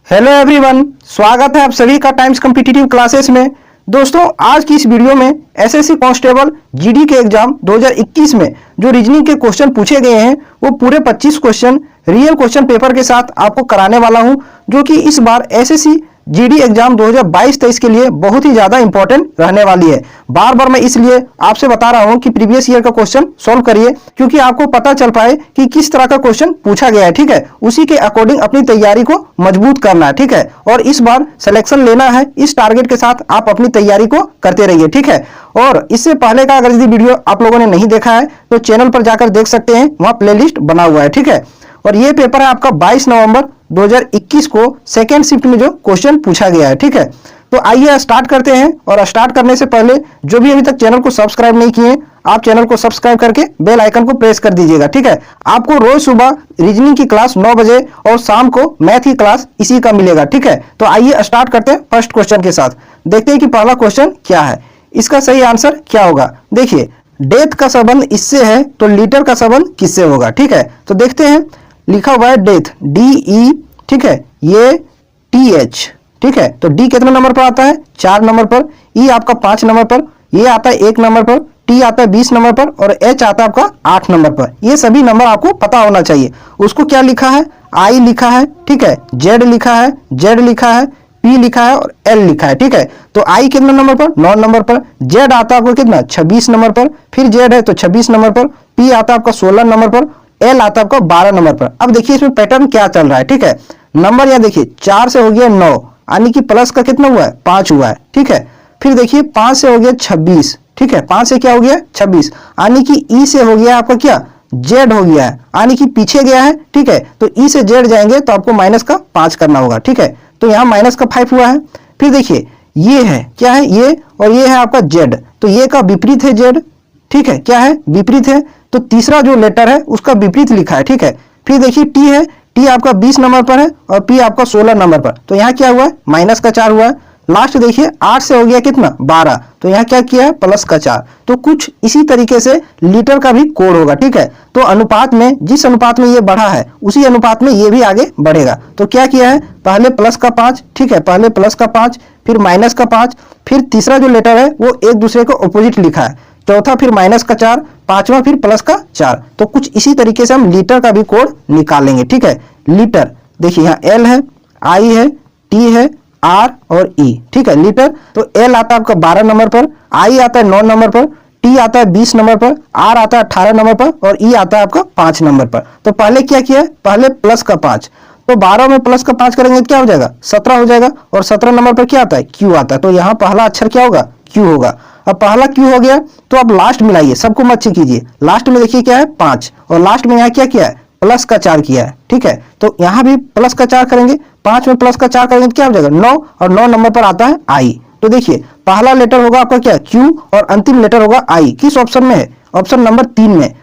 Hello everyone, स्वागत है आप सभी का टाइम्स कॉम्पिटिटिव क्लासेस में। दोस्तों, आज की इस वीडियो में एसएससी कांस्टेबल जीडी के एग्जाम 2021 में जो रीजनिंग के क्वेश्चन पूछे गए हैं वो पूरे 25 क्वेश्चन रियल क्वेश्चन पेपर के साथ आपको कराने वाला हूं, जो कि इस बार एसएससी जीडी एग्जाम 2022-23 के लिए बहुत ही ज्यादा इंपॉर्टेंट रहने वाली है। बार बार मैं इसलिए आपसे बता रहा हूं कि प्रीवियस ईयर का क्वेश्चन सॉल्व करिए, क्योंकि आपको पता चल पाए कि किस तरह का क्वेश्चन पूछा गया है। ठीक है, उसी के अकॉर्डिंग अपनी तैयारी को मजबूत करना है। ठीक है, और इस बार सिलेक्शन लेना है, इस टारगेट के साथ आप अपनी तैयारी को करते रहिए। ठीक है, और इससे पहले का अगर यदि वीडियो आप लोगों ने नहीं देखा है तो चैनल पर जाकर देख सकते हैं, वहां प्लेलिस्ट बना हुआ है। ठीक है, और ये पेपर है आपका 22 नवंबर 2021 को सेकेंड शिफ्ट में जो क्वेश्चन पूछा गया है। ठीक है, तो आइए स्टार्ट करते हैं। और स्टार्ट करने से पहले जो भी अभी तक चैनल को सब्सक्राइब नहीं किए, आप चैनल को सब्सक्राइब करके बेल आइकन को प्रेस कर दीजिएगा। ठीक है, आपको रोज सुबह रीजनिंग की क्लास 9 बजे और शाम को मैथ की क्लास इसी का मिलेगा। ठीक है, तो आइए स्टार्ट करते हैं फर्स्ट क्वेश्चन के साथ। देखते हैं कि पहला क्वेश्चन क्या है, इसका सही आंसर क्या होगा। देखिए, डेथ का संबंध इससे है तो लीटर का संबंध किससे होगा। ठीक है, तो देखते हैं। लिखा हुआ है डेथ, DE। ठीक है, ये TH। ठीक है, तो D कितने नंबर पर आता है, 4 नंबर पर। E आपका 5 नंबर पर, ये आता है 1 नंबर पर, T आता है 20 नंबर पर और H आता है आपका 8 नंबर पर। ये सभी नंबर आपको पता होना चाहिए। उसको क्या लिखा है, I लिखा है। ठीक है, Z लिखा है, Z लिखा है, P लिखा है और L लिखा है। ठीक है, तो I कितने नंबर पर, 9 नंबर पर। Z आता है आपको कितना, 26 नंबर पर। फिर Z है तो 26 नंबर पर। P आता है आपका 16 नंबर पर। L आता है आपका 12 नंबर पर। अब देखिए इसमें पैटर्न क्या चल रहा है। ठीक है, नंबर यहाँ देखिए 4 से हो गया 9, यानी कि प्लस का कितना हुआ है, 5 हुआ है। ठीक है, फिर देखिए 5 से हो गया 26। ठीक है, 5 से क्या हो गया, 26, यानी कि E से हो गया आपका क्या, Z हो गया है, यानी कि पीछे गया है। ठीक है, तो E से Z जाएंगे तो आपको माइनस का 5 करना होगा। ठीक है, तो यहाँ माइनस का 5 हुआ है। फिर देखिए ये है, क्या है ये, और ये है आपका Z, तो ये का विपरीत है Z। ठीक है, क्या है, विपरीत है, तो तीसरा जो लेटर है उसका विपरीत लिखा है। ठीक है, फिर देखिए T है, T आपका 20 नंबर पर है और P आपका 16 नंबर पर, तो यहाँ क्या हुआ है, माइनस का 4 हुआ है। लास्ट देखिए 8 से हो गया कितना, 12, तो यहाँ क्या किया है, प्लस का 4। तो कुछ इसी तरीके से लीटर का भी कोड होगा। ठीक है, तो अनुपात में, जिस अनुपात में ये बढ़ा है उसी अनुपात में ये भी आगे बढ़ेगा। तो क्या किया है, पहले प्लस का 5। ठीक है, पहले प्लस का 5, फिर माइनस का 5, फिर तीसरा जो लेटर है वो एक दूसरे को अपोजिट लिखा है। चौथा फिर माइनस का 4, पांचवा फिर प्लस का 4। तो कुछ इसी तरीके से हम लीटर का भी कोड निकालेंगे। ठीक है, लीटर देखिए यहाँ L है, I है, T है, R और E। ठीक है, लीटर, तो L आता है आपका 12 नंबर पर, I आता है 9 नंबर पर, T आता है 20 नंबर पर, R आता है 18 नंबर पर और E आता है आपका 5 नंबर पर। तो पहले क्या किया है, पहले प्लस का 5, तो 12 में प्लस का 5 करेंगे क्या हो जाएगा, 17 हो जाएगा। और 17 नंबर पर क्या आता है, Q आता है, तो यहाँ पहला अक्षर क्या होगा, Q होगा। अब पहला Q हो गया, तो अब लास्ट मिलाइए, सबको मत चेक कीजिए। लास्ट में देखिए क्या है, 5, और लास्ट में यहाँ क्या किया है, प्लस का 4 किया है। ठीक है, तो यहाँ भी प्लस का 4 करेंगे, 5 में प्लस का 4 करेंगे तो क्या हो जाएगा, 9, और 9 नंबर पर आता है I। तो देखिए पहला लेटर होगा आपका क्या, Q, और अंतिम लेटर होगा I। किस ऑप्शन में है, ऑप्शन नंबर 3 में।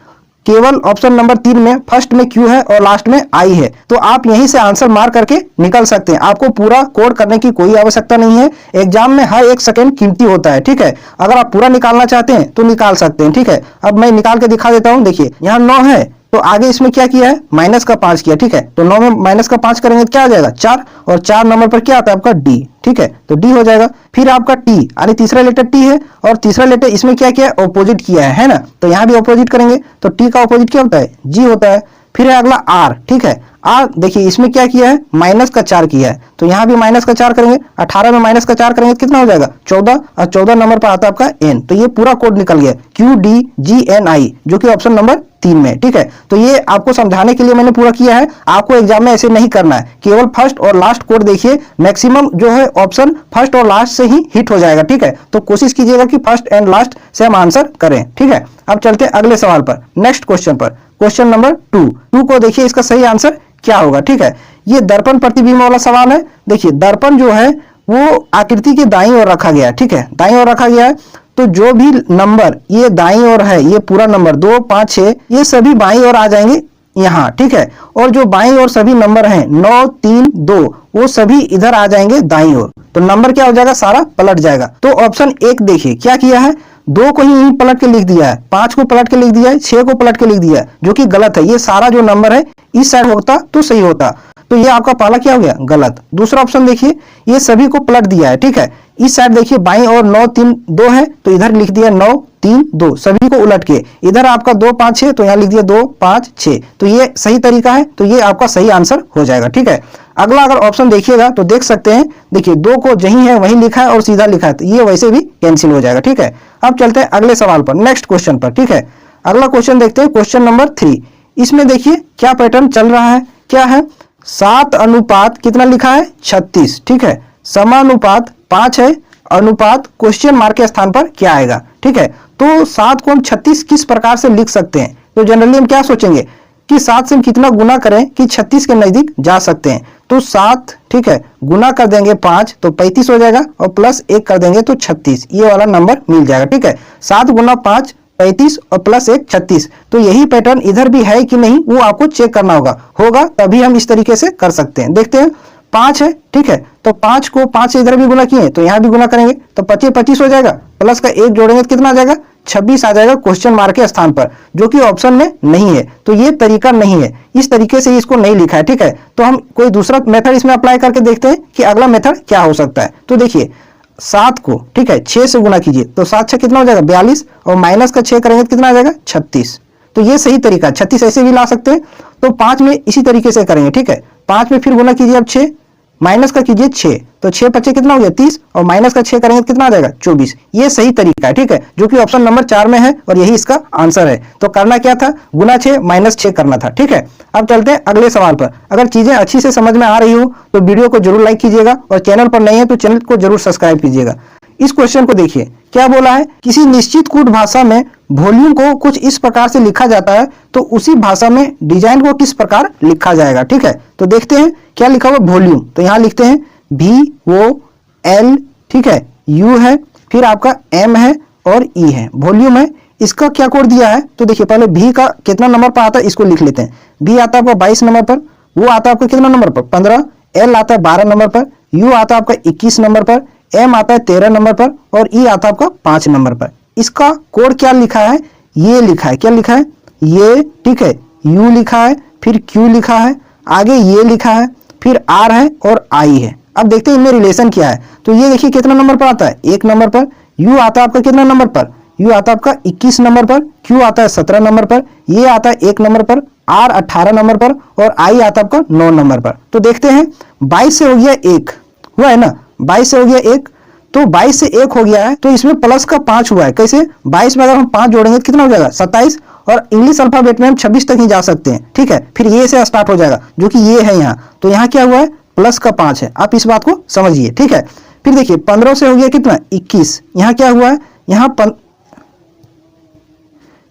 केवल ऑप्शन नंबर 3 में फर्स्ट में Q है और लास्ट में I है। तो आप यहीं से आंसर मार करके निकल सकते हैं, आपको पूरा कोड करने की कोई आवश्यकता नहीं है। एग्जाम में हर एक सेकंड कीमती होता है। ठीक है, अगर आप पूरा निकालना चाहते हैं तो निकाल सकते हैं। ठीक है, अब मैं निकाल के दिखा देता हूं। देखिए यहाँ 9 है, तो आगे इसमें क्या किया है, माइनस का 5 किया। ठीक है, तो 9 में माइनस का 5 करेंगे तो क्या आ जाएगा, 4, और 4 नंबर पर क्या आता है आपका D। ठीक है, तो D हो जाएगा। फिर आपका T, यानी तीसरा लेटर T है, और तीसरा लेटर इसमें क्या किया है, ऑपोजिट किया है ना, तो यहाँ भी ऑपोजिट करेंगे तो T का ऑपोजिट क्या होता है, G होता है। फिर है अगला R। ठीक है, R देखिए इसमें क्या किया है, माइनस का 4 किया है, तो यहाँ भी माइनस का 4 करेंगे। 18 में माइनस का 4 करेंगे तो कितना हो जाएगा, 14, और 14 नंबर पर आता है आपका N। तो ये पूरा कोड निकल गया, QDGNI, जो कि ऑप्शन नंबर 3 में। ठीक है, तो ये आपको समझाने के लिए मैंने पूरा किया है। आपको एग्जाम में ऐसे नहीं करना है, केवल फर्स्ट और लास्ट कोड देखिए, मैक्सिमम जो है ऑप्शन फर्स्ट और लास्ट से ही हिट हो जाएगा। ठीक है, तो कोशिश कीजिएगा कि फर्स्ट एंड लास्ट से हम आंसर करें। ठीक है, अब चलते हैं अगले सवाल पर, नेक्स्ट क्वेश्चन पर। क्वेश्चन नंबर 2 को देखिए, इसका सही आंसर क्या होगा। ठीक है, ये दर्पण प्रतिबिंब वाला सवाल है। देखिए दर्पण जो है वो आकृति के दाईं ओर रखा गया है। ठीक है, दाईं ओर रखा गया है, तो जो भी नंबर ये दाईं ओर है, ये पूरा नंबर 2, 5, 6, ये सभी बाईं ओर आ जाएंगे यहाँ। ठीक है, और जो बाईं ओर सभी नंबर हैं 9, 3, 2, वो सभी इधर आ जाएंगे दाईं ओर। तो नंबर क्या हो जाएगा, सारा पलट जाएगा। तो ऑप्शन 1 देखिए क्या किया है, 2 को ही पलट के लिख दिया है, 5 को पलट के लिख दिया है, 6 को पलट के लिख दिया है, जो कि गलत है। ये सारा जो नंबर है इस साइड होता तो सही होता। तो ये आपका पहला क्या हो गया, गलत। दूसरा ऑप्शन देखिए, ये सभी को पलट दिया है, ठीक है। इस साइड देखिए बाईं और 9 3 2 है, तो इधर लिख दिया 9 3 2, सभी को उलट के। इधर आपका 2 5 6, तो यहाँ लिख दिया 2 5 6, तो ये सही तरीका है, तो ये आपका सही आंसर हो जाएगा, ठीक है। अगला अगर ऑप्शन देखिएगा तो देख सकते हैं, देखिए 2 को जहीं है वहीं लिखा है और सीधा लिखा है, तो ये वैसे भी कैंसिल हो जाएगा, ठीक है। अब चलते हैं अगले सवाल पर, नेक्स्ट क्वेश्चन पर, ठीक है। अगला क्वेश्चन देखते हैं, क्वेश्चन नंबर 3। इसमें देखिए क्या पैटर्न चल रहा है, क्या है, 7 अनुपात कितना लिखा है, 36, ठीक है। समानुपात 5 है, अनुपात क्वेश्चन मार्क के स्थान पर क्या आएगा, ठीक है। तो 7 को हम 36 किस प्रकार से लिख सकते हैं, तो जनरली हम क्या सोचेंगे कि 7 से हम कितना गुना करें कि 36 के नजदीक जा सकते हैं। तो 7, ठीक है, गुना कर देंगे 5 तो 35 हो जाएगा, और प्लस 1 कर देंगे तो 36, ये वाला नंबर मिल जाएगा, ठीक है। 7 गुना 5 35 और प्लस 1 36। तो यही पैटर्न इधर भी है कि नहीं वो आपको चेक करना होगा तभी हम इस तरीके से कर सकते हैं। देखते हैं, 5 है, ठीक है, तो 5 को 5 से इधर भी गुना किए तो यहाँ भी गुना करेंगे तो 25 25 हो जाएगा, प्लस का 1 जोड़ेंगे तो कितना आ जाएगा, 26 आ जाएगा क्वेश्चन मार्क के स्थान पर, जो कि ऑप्शन में नहीं है। तो ये तरीका नहीं है, इस तरीके से इसको नहीं लिखा है, ठीक है। तो हम कोई दूसरा मेथड इसमें अप्लाई करके देखते हैं कि अगला मेथड क्या हो सकता है। तो देखिए 7 को, ठीक है, 6 से गुना कीजिए तो 7 6 कितना हो जाएगा, 42, और माइनस का 6 करेंगे तो कितना आ जाएगा, 36। तो ये सही तरीका, 36 ऐसे भी ला सकते हैं। तो 5 में इसी तरीके से करेंगे, ठीक है। 5 में फिर गुना कीजिए अब 6, माइनस का कीजिए 6, तो 6 5 कितना हो गया 30, और माइनस का 6 करेंगे तो कितना आ जाएगा 24। ये सही तरीका है, ठीक है, जो कि ऑप्शन नंबर 4 में है और यही इसका आंसर है। तो करना क्या था, गुना 6 माइनस 6 करना था, ठीक है। अब चलते हैं अगले सवाल पर। अगर चीजें अच्छी से समझ में आ रही हो तो वीडियो को जरूर लाइक कीजिएगा, और चैनल पर नए हैं तो चैनल को जरूर सब्सक्राइब कीजिएगा। इस क्वेश्चन को देखिए, क्या बोला है, किसी निश्चित कूट भाषा में वॉल्यूम को कुछ इस प्रकार से लिखा जाता है, तो उसी भाषा में डिजाइन को किस प्रकार लिखा जाएगा, ठीक है। तो देखते हैं क्या लिखा हुआ, वॉल्यूम, तो यहाँ लिखते हैं VOL, ठीक है, U है, फिर आपका M है और E है, वॉल्यूम है। इसका क्या कोड दिया है, तो देखिए पहले V का कितना नंबर पर आता है इसको लिख लेते हैं। V आता है आपका 22 नंबर पर, वो आता है आपका कितना नंबर पर, 15, L आता है 12 नंबर पर, U आता है आपका 21 नंबर पर, M आता है 13 नंबर पर, और E आता है आपका 5 नंबर पर। इसका कोड क्या लिखा है, ये लिखा है, क्या लिखा है, ये, ठीक है, U लिखा है, फिर Q लिखा है, आगे ये लिखा है, फिर R है और I है। अब देखते हैं इनमें रिलेशन क्या है। तो ये देखिए कितना नंबर पर आता है, 1 नंबर पर, U आता है आपका कितना नंबर पर, U आता है आपका 21 नंबर पर, Q आता है 17 नंबर पर, ये आता है 1 नंबर पर, R 18 नंबर पर, और I आता है आपका 9 नंबर पर। तो देखते हैं 22 से हो गया 1, हुआ है ना, 22 से हो गया 1, तो 22 से 1 हो गया है, तो इसमें प्लस का 5 हुआ है। कैसे, 22 में अगर हम 5 जोड़ेंगे तो कितना हो जाएगा 27, और इंग्लिश अल्फाबेट में हम 26 तक ही जा सकते हैं, ठीक है। फिर ये से स्टार्ट हो जाएगा, जो कि ये है यहाँ, तो यहाँ क्या हुआ है, प्लस का 5 है। आप इस बात को समझिए, ठीक है। फिर देखिए 15 से हो गया कितना, 21, यहाँ क्या हुआ है, यहाँ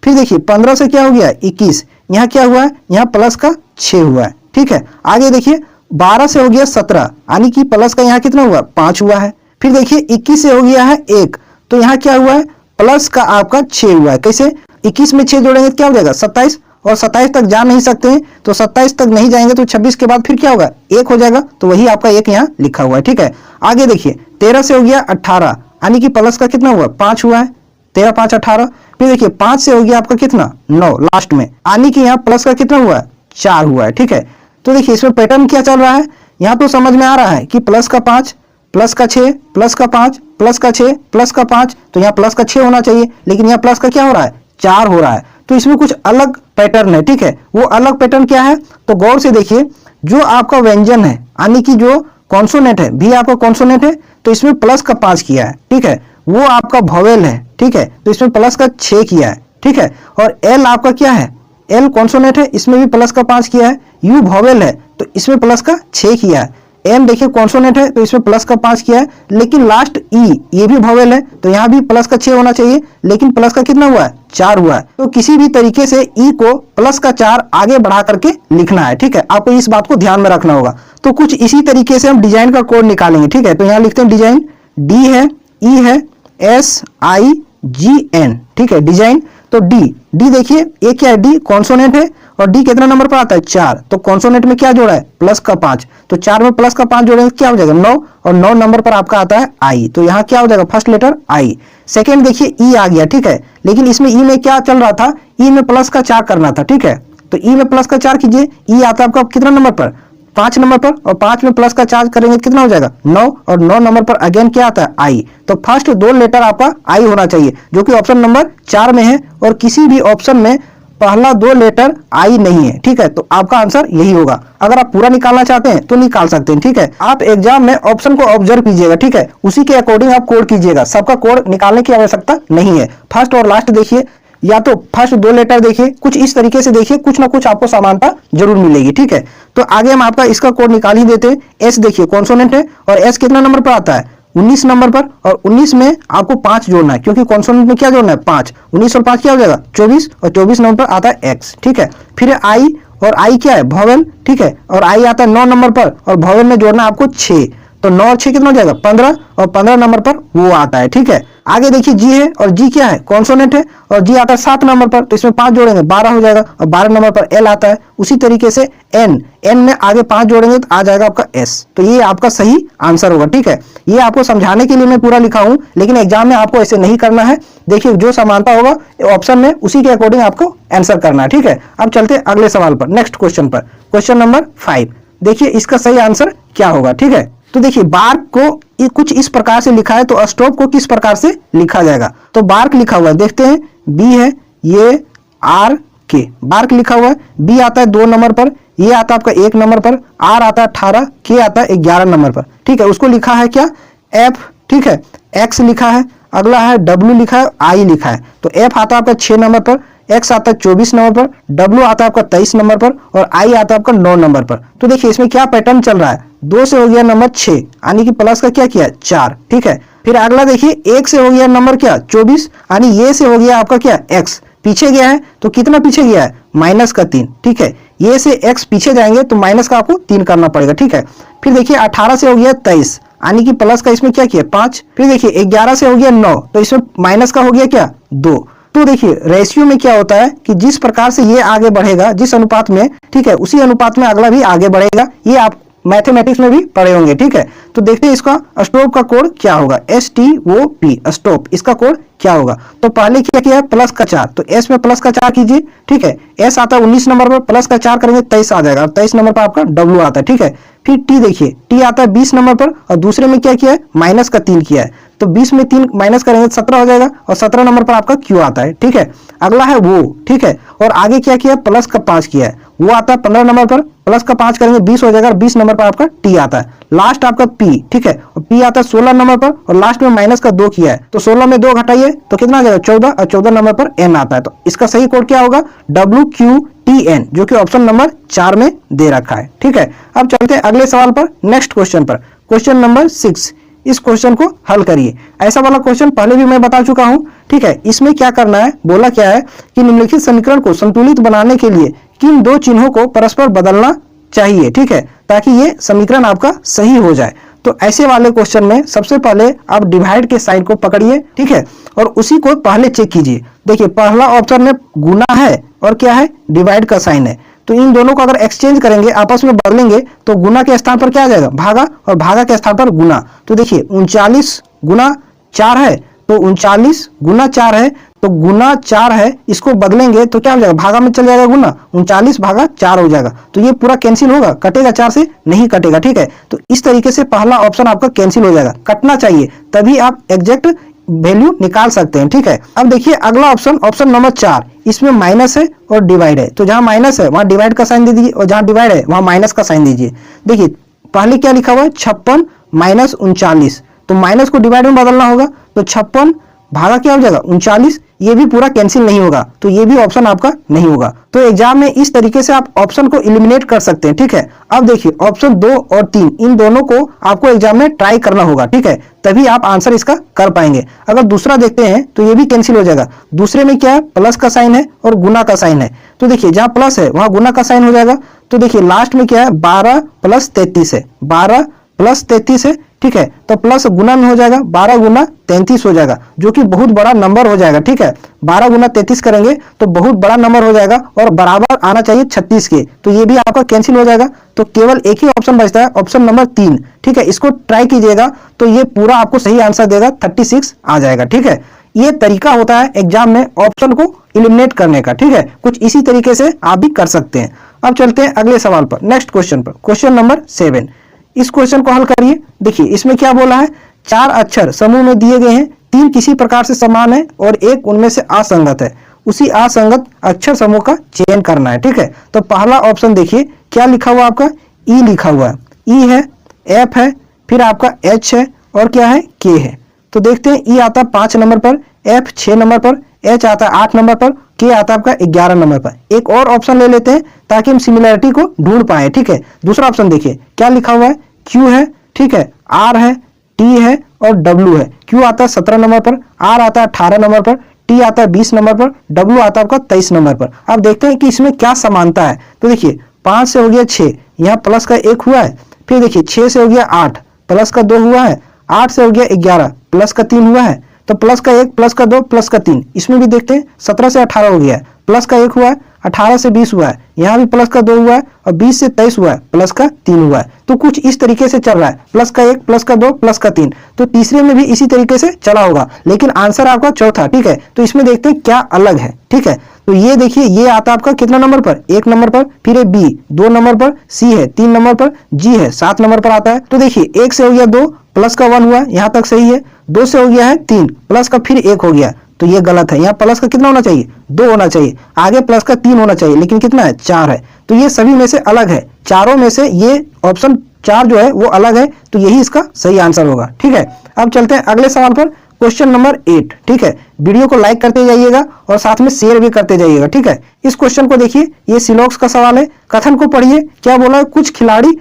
फिर देखिए 15 से क्या हो गया 21, यहाँ क्या हुआ है, यहाँ प्लस का 6 हुआ है, ठीक है। आगे देखिए 12 से हो गया 17, यानी कि प्लस का यहाँ कितना हुआ, 5 हुआ है। फिर देखिए 21 से हो गया है 1, तो यहाँ क्या हुआ है, प्लस का आपका 6 हुआ है। कैसे, 21 में 6 जोड़ेंगे तो क्या हो जाएगा 27, और 27 तक जा नहीं सकते हैं, तो 27 तक नहीं जाएंगे तो 26 के बाद फिर क्या होगा, 1 हो जाएगा, तो वही आपका 1 यहाँ लिखा हुआ है, ठीक है। आगे देखिए 13 से हो गया 18, यानी कि प्लस का कितना हुआ, 5 हुआ है, 13 5 18। फिर देखिए 5 से हो गया आपका कितना, 9 लास्ट में, यानी कि यहाँ प्लस का कितना हुआ, 4 हुआ है, ठीक है। तो देखिए इसमें पैटर्न क्या चल रहा है, यहाँ तो समझ में आ रहा है कि प्लस का 5, प्लस का 6, प्लस का 5, प्लस का 6, प्लस का 5, तो यहाँ प्लस का 6 होना चाहिए, लेकिन यहाँ प्लस का क्या हो रहा है, 4 हो रहा है। तो इसमें कुछ अलग पैटर्न है, ठीक है। वो अलग पैटर्न क्या है, तो गौर से देखिए, जो आपका व्यंजन है, यानी कि जो कॉन्सोनेंट है, भी आपका कॉन्सोनेंट है, तो इसमें प्लस का 5 किया है, ठीक है। वो आपका वोवेल है, ठीक है, तो इसमें प्लस का 6 किया है, ठीक है। और एल आपका क्या है, एल कॉन्सोनेंट है, इसमें भी प्लस का 5 किया है। यू वोवेल है, तो इसमें प्लस का 6 किया है। एम देखिए कॉन्सोनेंट है, तो इसमें प्लस का 5 किया है। लेकिन लास्ट ई, ये भी वोवेल है, तो यहाँ भी प्लस का 6 होना चाहिए, लेकिन प्लस का कितना हुआ है, 4 हुआ है। तो किसी भी तरीके से ई को प्लस का 4 आगे बढ़ा करके लिखना है, ठीक है। आपको इस बात को ध्यान में रखना होगा। तो कुछ इसी तरीके से हम डिजाइन का कोड निकालेंगे, ठीक है। तो यहाँ लिखते हैं डिजाइन, डी है, ई है, SIGN, ठीक है, डिजाइन। तो डी देखिए, ए क्या है, डी कॉन्सोनेंट है, और डी कितना नंबर पर आता है, 4। तो कॉन्सोनेंट में क्या जोड़ा है, प्लस का 5, तो 4 में प्लस का 5 जोड़ेंगे क्या हो जाएगा, 9, और 9 नंबर पर आपका आता है आई, तो यहाँ क्या हो जाएगा, फर्स्ट लेटर आई। सेकेंड देखिए ई आ गया, ठीक है, लेकिन इसमें ई में क्या चल रहा था, ई में प्लस का 4 करना था, ठीक है। तो ई में प्लस का 4 कीजिए, ई आता है आपका कितना नंबर पर, 5 नंबर पर, और 5 में प्लस का चार्ज करेंगे कितना हो जाएगा 9, और 9 नंबर पर अगेन क्या आता है आई। तो फर्स्ट 2 लेटर आपका आई होना चाहिए, जो कि ऑप्शन नंबर 4 में है, और किसी भी ऑप्शन में पहला 2 लेटर आई नहीं है। ठीक है, तो आपका आंसर यही होगा। अगर आप पूरा निकालना चाहते हैं तो निकाल सकते हैं। ठीक है, आप एग्जाम में ऑप्शन को ऑब्जर्व कीजिएगा। ठीक है, उसी के अकॉर्डिंग आप कोड कीजिएगा, सबका कोड निकालने की आवश्यकता नहीं है। फर्स्ट और लास्ट देखिए, या तो फर्स्ट 2 लेटर देखिए, कुछ इस तरीके से देखिए, कुछ ना कुछ आपको समानता जरूर मिलेगी। ठीक है, तो आगे हम आपका इसका कोड निकाल ही देते हैं। एस देखिए कॉन्सोनेंट है, और एस कितना नंबर पर आता है 19 नंबर पर, और 19 में आपको 5 जोड़ना है, क्योंकि कॉन्सोनेंट में क्या जोड़ना है 5। 19 और 5 क्या हो जाएगा 24, और 24 नंबर पर आता है एक्स। ठीक है, फिर आई, और आई क्या है वॉवेल। ठीक है, और आई आता है 9 नंबर पर, और वॉवेल में जोड़ना आपको 6, तो 9 और 6 कितना हो जाएगा 15, और 15 नंबर पर वो आता है। ठीक है, आगे देखिए जी है, और जी क्या है कॉन्सोनेंट है, और जी आता है 7 नंबर पर, तो इसमें 5 जोड़ेंगे 12 हो जाएगा, और 12 नंबर पर एल आता है। उसी तरीके से एन, एन में आगे 5 जोड़ेंगे तो आ जाएगा आपका एस। तो ये आपका सही आंसर होगा। ठीक है, ये आपको समझाने के लिए मैं पूरा लिखा हूं, लेकिन एग्जाम में आपको ऐसे नहीं करना है। देखिए जो समानता होगा ऑप्शन में, उसी के अकॉर्डिंग आपको आंसर करना है। ठीक है, अब चलते हैं अगले सवाल पर, नेक्स्ट क्वेश्चन पर, क्वेश्चन नंबर 5। देखिए इसका सही आंसर क्या होगा। ठीक है, तो देखिए बार्क को कुछ इस प्रकार से लिखा है, तो स्टॉप को किस प्रकार से लिखा जाएगा। तो बार्क लिखा हुआ है, देखते हैं, बी है ये आर के, बार्क लिखा हुआ है। बी आता है 2 नंबर पर, ये आता है आपका 1 नंबर पर, आर आता है 18, के आता है 11 नंबर पर। ठीक है, उसको लिखा है क्या एफ। ठीक है, एक्स लिखा है, अगला है डब्ल्यू लिखा है, आई लिखा है। तो एफ आता है आपका 6 नंबर पर, एक्स आता है 24 नंबर पर, डब्ल्यू आता है आपका 23 नंबर पर, और आई आता है आपका 9 नंबर पर। तो देखिए इसमें क्या पैटर्न चल रहा है, 2 से हो गया नंबर 6, यानी कि प्लस का क्या किया 4। ठीक है, फिर अगला देखिए 1 से हो गया नंबर क्या 24, यानी ये से हो गया आपका क्या एक्स, पीछे गया है तो कितना पीछे गया है माइनस का 3। ठीक है, ये से एक्स पीछे जाएंगे तो माइनस का आपको 3 करना पड़ेगा। ठीक है, फिर देखिए 18 से हो गया 23, यानी कि प्लस का इसमें क्या किया 5। फिर देखिए 11 से हो गया 9, तो इसमें माइनस का हो गया क्या 2। तो देखिए रेशियो में क्या होता है कि जिस प्रकार से ये आगे बढ़ेगा, जिस अनुपात में, ठीक है, उसी अनुपात में अगला भी आगे बढ़ेगा। ये आप मैथमेटिक्स में भी पढ़े होंगे। ठीक है, तो देखते हैं इसका स्टॉप का कोड क्या होगा, STOP स्टॉप, इसका कोड क्या होगा। तो पहले क्या किया है प्लस का 4, तो एस में प्लस का 4 कीजिए। ठीक है, एस आता है 19 नंबर पर, प्लस का 4 करेंगे 23 आ जाएगा, और 23 नंबर पर आपका डब्ल्यू आता है। ठीक है, फिर टी देखिए, टी आता है 20 नंबर पर, और दूसरे में क्या किया है माइनस का 3 किया है, तो 20 में 3 माइनस करेंगे 17 हो जाएगा, और 17 नंबर पर आपका क्यू आता है। ठीक है, अगला है वो। ठीक है, और आगे क्या किया प्लस का 5 किया है, वो आता है 15 नंबर पर, प्लस का 5 करेंगे 20 हो जाएगा, और 20 नंबर पर आपका टी आता है। लास्ट आपका पी। ठीक है, और पी आता है 16 नंबर पर, और लास्ट में माइनस का 2 किया है, तो 16 में 2 घटाइए तो कितना आ जाएगा 14, और 14 नंबर पर एन आता है। तो इसका सही कोड क्या होगा WQTN, जो कि ऑप्शन नंबर 4 में दे रखा है। ठीक है, अब चलते हैं अगले सवाल पर, नेक्स्ट क्वेश्चन पर, क्वेश्चन नंबर 6। इस क्वेश्चन को हल करिए। ऐसा वाला क्वेश्चन पहले भी मैं बता चुका हूं। ठीक है, इसमें क्या करना है, बोला क्या है कि निम्नलिखित समीकरण को संतुलित बनाने के लिए किन 2 चिन्हों को परस्पर बदलना चाहिए। ठीक है, ताकि ये समीकरण आपका सही हो जाए। तो ऐसे वाले क्वेश्चन में सबसे पहले आप डिवाइड के साइन को पकड़िए। ठीक है, और उसी को पहले चेक कीजिए। देखिए पहला ऑप्शन में गुना है और क्या है डिवाइड का साइन है, तो इन दोनों को अगर एक्सचेंज करेंगे, आपस में बदलेंगे, तो गुना के स्थान पर क्या आ जाएगा भागा, और भागा के स्थान पर गुना। तो देखिए 39 गुना 4 है, तो 39 गुना 4 है, तो गुना 4 है, इसको बदलेंगे तो क्या हो जाएगा भागा में चल जाएगा गुना, 39 भागा 4 हो जाएगा। तो ये पूरा कैंसिल होगा, कटेगा 4 से नहीं कटेगा। ठीक है, तो इस तरीके से पहला ऑप्शन आपका कैंसिल हो जाएगा, कटना चाहिए, तभी आप एग्जैक्ट वैल्यू निकाल सकते हैं। ठीक है, अब देखिए अगला ऑप्शन, ऑप्शन नंबर 4, इसमें माइनस है और डिवाइड है, तो जहां माइनस है वहां डिवाइड का साइन दे दीजिए, और जहां डिवाइड है वहां माइनस का साइन दीजिए। देखिए पहले क्या लिखा हुआ है 56 माइनस 39, तो माइनस को डिवाइड में बदलना होगा, तो 56 भागा क्या हो जाएगा 39, ये भी पूरा कैंसिल नहीं होगा, तो ये भी ऑप्शन आपका नहीं होगा। तो एग्जाम में इस तरीके से आप ऑप्शन को एलिमिनेट कर सकते हैं। ठीक है, अब देखिए ऑप्शन 2 और 3 इन दोनों को आपको एग्जाम में ट्राई करना होगा। ठीक है, तभी आप आंसर इसका कर पाएंगे। अगर दूसरा देखते हैं तो ये भी कैंसिल हो जाएगा। दूसरे में क्या है प्लस का साइन है और गुना का साइन है, तो देखिए जहां प्लस है वहां गुना का साइन हो जाएगा। तो देखिए लास्ट में क्या है 12 प्लस 33 है, 12 प्लस 33 है। ठीक है, तो प्लस गुना में हो जाएगा 12 गुना 33 हो जाएगा, जो कि बहुत बड़ा नंबर हो जाएगा। ठीक है, 12 गुना 33 करेंगे तो बहुत बड़ा नंबर हो जाएगा, और बराबर आना चाहिए 36 के, तो ये भी आपका कैंसिल हो जाएगा। तो केवल एक ही ऑप्शन बचता है, ऑप्शन नंबर 3। ठीक है, इसको ट्राई कीजिएगा तो ये पूरा आपको सही आंसर देगा, 36 आ जाएगा। ठीक है, ये तरीका होता है एग्जाम में ऑप्शन को एलिमिनेट करने का। ठीक है, कुछ इसी तरीके से आप भी कर सकते हैं। अब चलते हैं अगले सवाल पर, नेक्स्ट क्वेश्चन पर, क्वेश्चन नंबर 7। इस क्वेश्चन को हल करिए। देखिए इसमें क्या बोला है, 4 अक्षर समूह में दिए गए हैं, 3 किसी प्रकार से समान है और एक उनमें से असंगत है। उसी असंगत अक्षर समूह का चयन करना है। ठीक है, तो पहला ऑप्शन देखिए क्या लिखा हुआ आपका, ई लिखा हुआ है, ई है, एफ है, फिर आपका एच है और क्या है, के है। तो देखते हैं, ई आता है 5 नंबर पर, एफ 6 नंबर पर, एच आता है 8 नंबर पर, के आता है आपका 11 नंबर पर। एक और ऑप्शन ले लेते हैं ताकि हम सिमिलरिटी को ढूंढ पाए। ठीक है, दूसरा ऑप्शन देखिए क्या लिखा हुआ है, क्यू है, ठीक है, आर है, टी है और डब्ल्यू है। क्यू आता है 17 नंबर पर, आर आता है 18 नंबर पर, टी आता है 20 नंबर पर, डब्ल्यू आता है आपका 23 नंबर पर। अब देखते हैं कि इसमें क्या समानता है। तो देखिए 5 से हो गया 6, यहाँ प्लस का 1 हुआ है, फिर देखिए 6 से हो गया 8, प्लस का 2 हुआ है, 8 से हो गया 11, प्लस का 3 हुआ है, तो प्लस का 1, प्लस का 2, प्लस का 3। इसमें भी देखते हैं 17 से 18 हो गया है, प्लस का 1 हुआ है, 18 से 20 हुआ है, यहाँ भी प्लस का 2 हुआ है और 20 से 23 हुआ है, प्लस का 3 हुआ है। तो कुछ इस तरीके से चल रहा है, प्लस का 1, प्लस का 2, प्लस का 3। तो तीसरे में भी इसी तरीके से चला होगा, लेकिन आंसर आपका चौथा। ठीक है, तो इसमें देखते हैं क्या अलग है। ठीक है, तो ये देखिए ये आता है आपका कितना नंबर पर, 1 नंबर पर, फिर है बी 2 नंबर पर, सी है 3 नंबर पर, जी है 7 नंबर पर आता है। तो देखिए 1 से हो गया 2, प्लस का 1 हुआ, यहाँ तक सही है। 2 से हो गया है 3, प्लस का फिर 1 हो गया, तो ये गलत है। यहाँ प्लस का कितना होना चाहिए, 2 होना चाहिए, आगे प्लस का 3 होना चाहिए, लेकिन कितना है, 4 है। तो ये सभी में से अलग है, चारों में से ये ऑप्शन 4 जो है वो अलग है, तो यही इसका सही आंसर होगा। ठीक है, अब चलते हैं अगले सवाल पर, क्वेश्चन नंबर 8। ठीक है, वीडियो को लाइक करते जाइएगा और साथ में शेयर भी करते जाइएगा। ठीक है, इस क्वेश्चन को देखिए, ये सिलॉक्स का सवाल है। कथन को पढ़िए, क्या बोला है, कुछ खिलाड़ी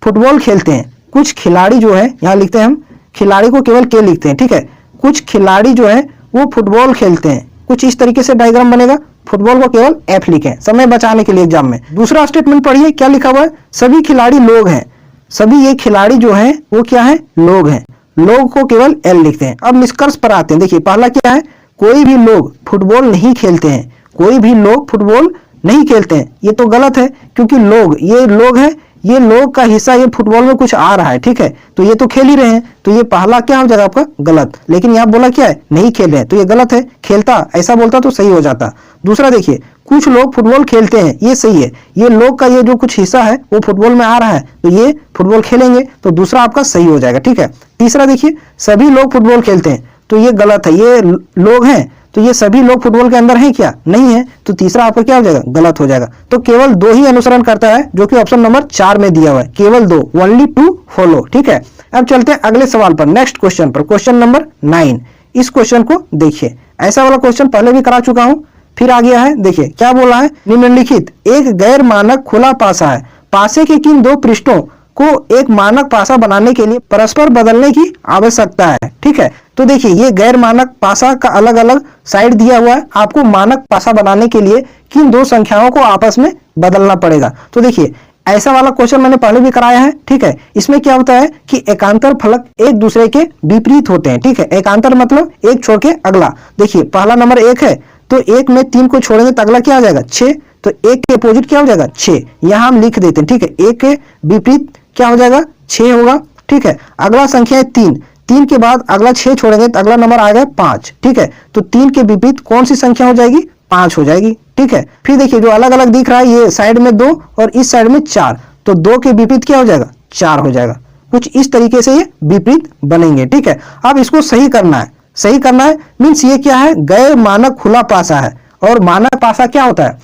फुटबॉल खेलते हैं, कुछ खिलाड़ी जो है, यहाँ लिखते हैं हम, खिलाड़ी को केवल के लिखते हैं। ठीक है, कुछ खिलाड़ी जो है वो फुटबॉल खेलते हैं, कुछ इस तरीके से डायग्राम बनेगा, फुटबॉल को केवल एफ लिखें समय बचाने के लिए एग्जाम में। दूसरा स्टेटमेंट पढ़िए, क्या लिखा हुआ है, सभी खिलाड़ी लोग हैं, सभी ये खिलाड़ी जो हैं वो क्या है, लोग हैं, लोग को केवल एल लिखते हैं। अब निष्कर्ष पर आते हैं। देखिए पहला क्या है, कोई भी लोग फुटबॉल नहीं खेलते हैं, कोई भी लोग फुटबॉल नहीं खेलते हैं, ये तो गलत है, क्योंकि लोग, ये लोग है, ये लोग का हिस्सा ये फुटबॉल में कुछ आ रहा है। ठीक है, तो ये तो खेल ही रहे हैं, तो ये पहला क्या हो जाएगा आपका, गलत। लेकिन यहाँ बोला क्या है, नहीं खेल रहे हैं, तो ये गलत है, खेलता ऐसा बोलता तो सही हो जाता। दूसरा देखिए, कुछ लोग फुटबॉल खेलते हैं, ये सही है, ये लोग का ये जो कुछ हिस्सा है वो फुटबॉल में आ रहा है, तो ये फुटबॉल खेलेंगे, तो दूसरा आपका सही हो जाएगा। ठीक है, तीसरा देखिए, सभी लोग फुटबॉल खेलते हैं, तो ये गलत है, ये लोग हैं, तो ये सभी लोग फुटबॉल के अंदर हैं क्या, नहीं है, तो तीसरा आपका क्या हो जाएगा, गलत हो जाएगा। तो केवल 2 ही अनुसरण करता है, जो कि ऑप्शन नंबर 4 में दिया हुआ है, केवल 2, ओनली 2 फॉलो। ठीक है, अब चलते हैं अगले सवाल पर, नेक्स्ट क्वेश्चन पर, क्वेश्चन नंबर 9। इस क्वेश्चन को देखिए, ऐसा वाला क्वेश्चन पहले भी करा चुका हूं, फिर आ गया है। देखिए क्या बोला है, निम्नलिखित एक गैर मानक खुला पासा है, पासे के किन 2 पृष्ठों को एक मानक पासा बनाने के लिए परस्पर बदलने की आवश्यकता है। ठीक है, तो देखिए ये गैर मानक पासा का अलग अलग साइड दिया हुआ है, आपको मानक पासा बनाने के लिए किन 2 संख्याओं को आपस में बदलना पड़ेगा। तो देखिए ऐसा वाला क्वेश्चन मैंने पहले भी कराया है। ठीक है, इसमें क्या होता है कि एकांतर फलक एक दूसरे के विपरीत होते हैं। ठीक है, एकांतर मतलब एक छोड़ के अगला। देखिए पहला नंबर 1 है, तो 1 में 3 को छोड़ेंगे तो अगला क्या आ जाएगा, 6, तो 1 के अपोजिट क्या हो जाएगा, 6, यहाँ हम लिख देते हैं। ठीक है, 1 के विपरीत क्या हो जाएगा, 6 होगा। ठीक है, अगला संख्या है 3, 3 के बाद अगला 6 छोड़ेंगे तो अगला नंबर आ गया 5। ठीक है, तो 3 के विपरीत कौन सी संख्या हो जाएगी, 5 हो जाएगी। ठीक है, फिर देखिए जो अलग अलग दिख रहा है, ये साइड में 2 और इस साइड में 4, तो 2 के विपरीत क्या हो जाएगा, 4 हो जाएगा। कुछ इस तरीके से ये विपरीत बनेंगे। ठीक है, अब इसको सही करना है, सही करना है मीन्स ये क्या है, गैर मानक खुला पासा है। और मानक पासा क्या होता है,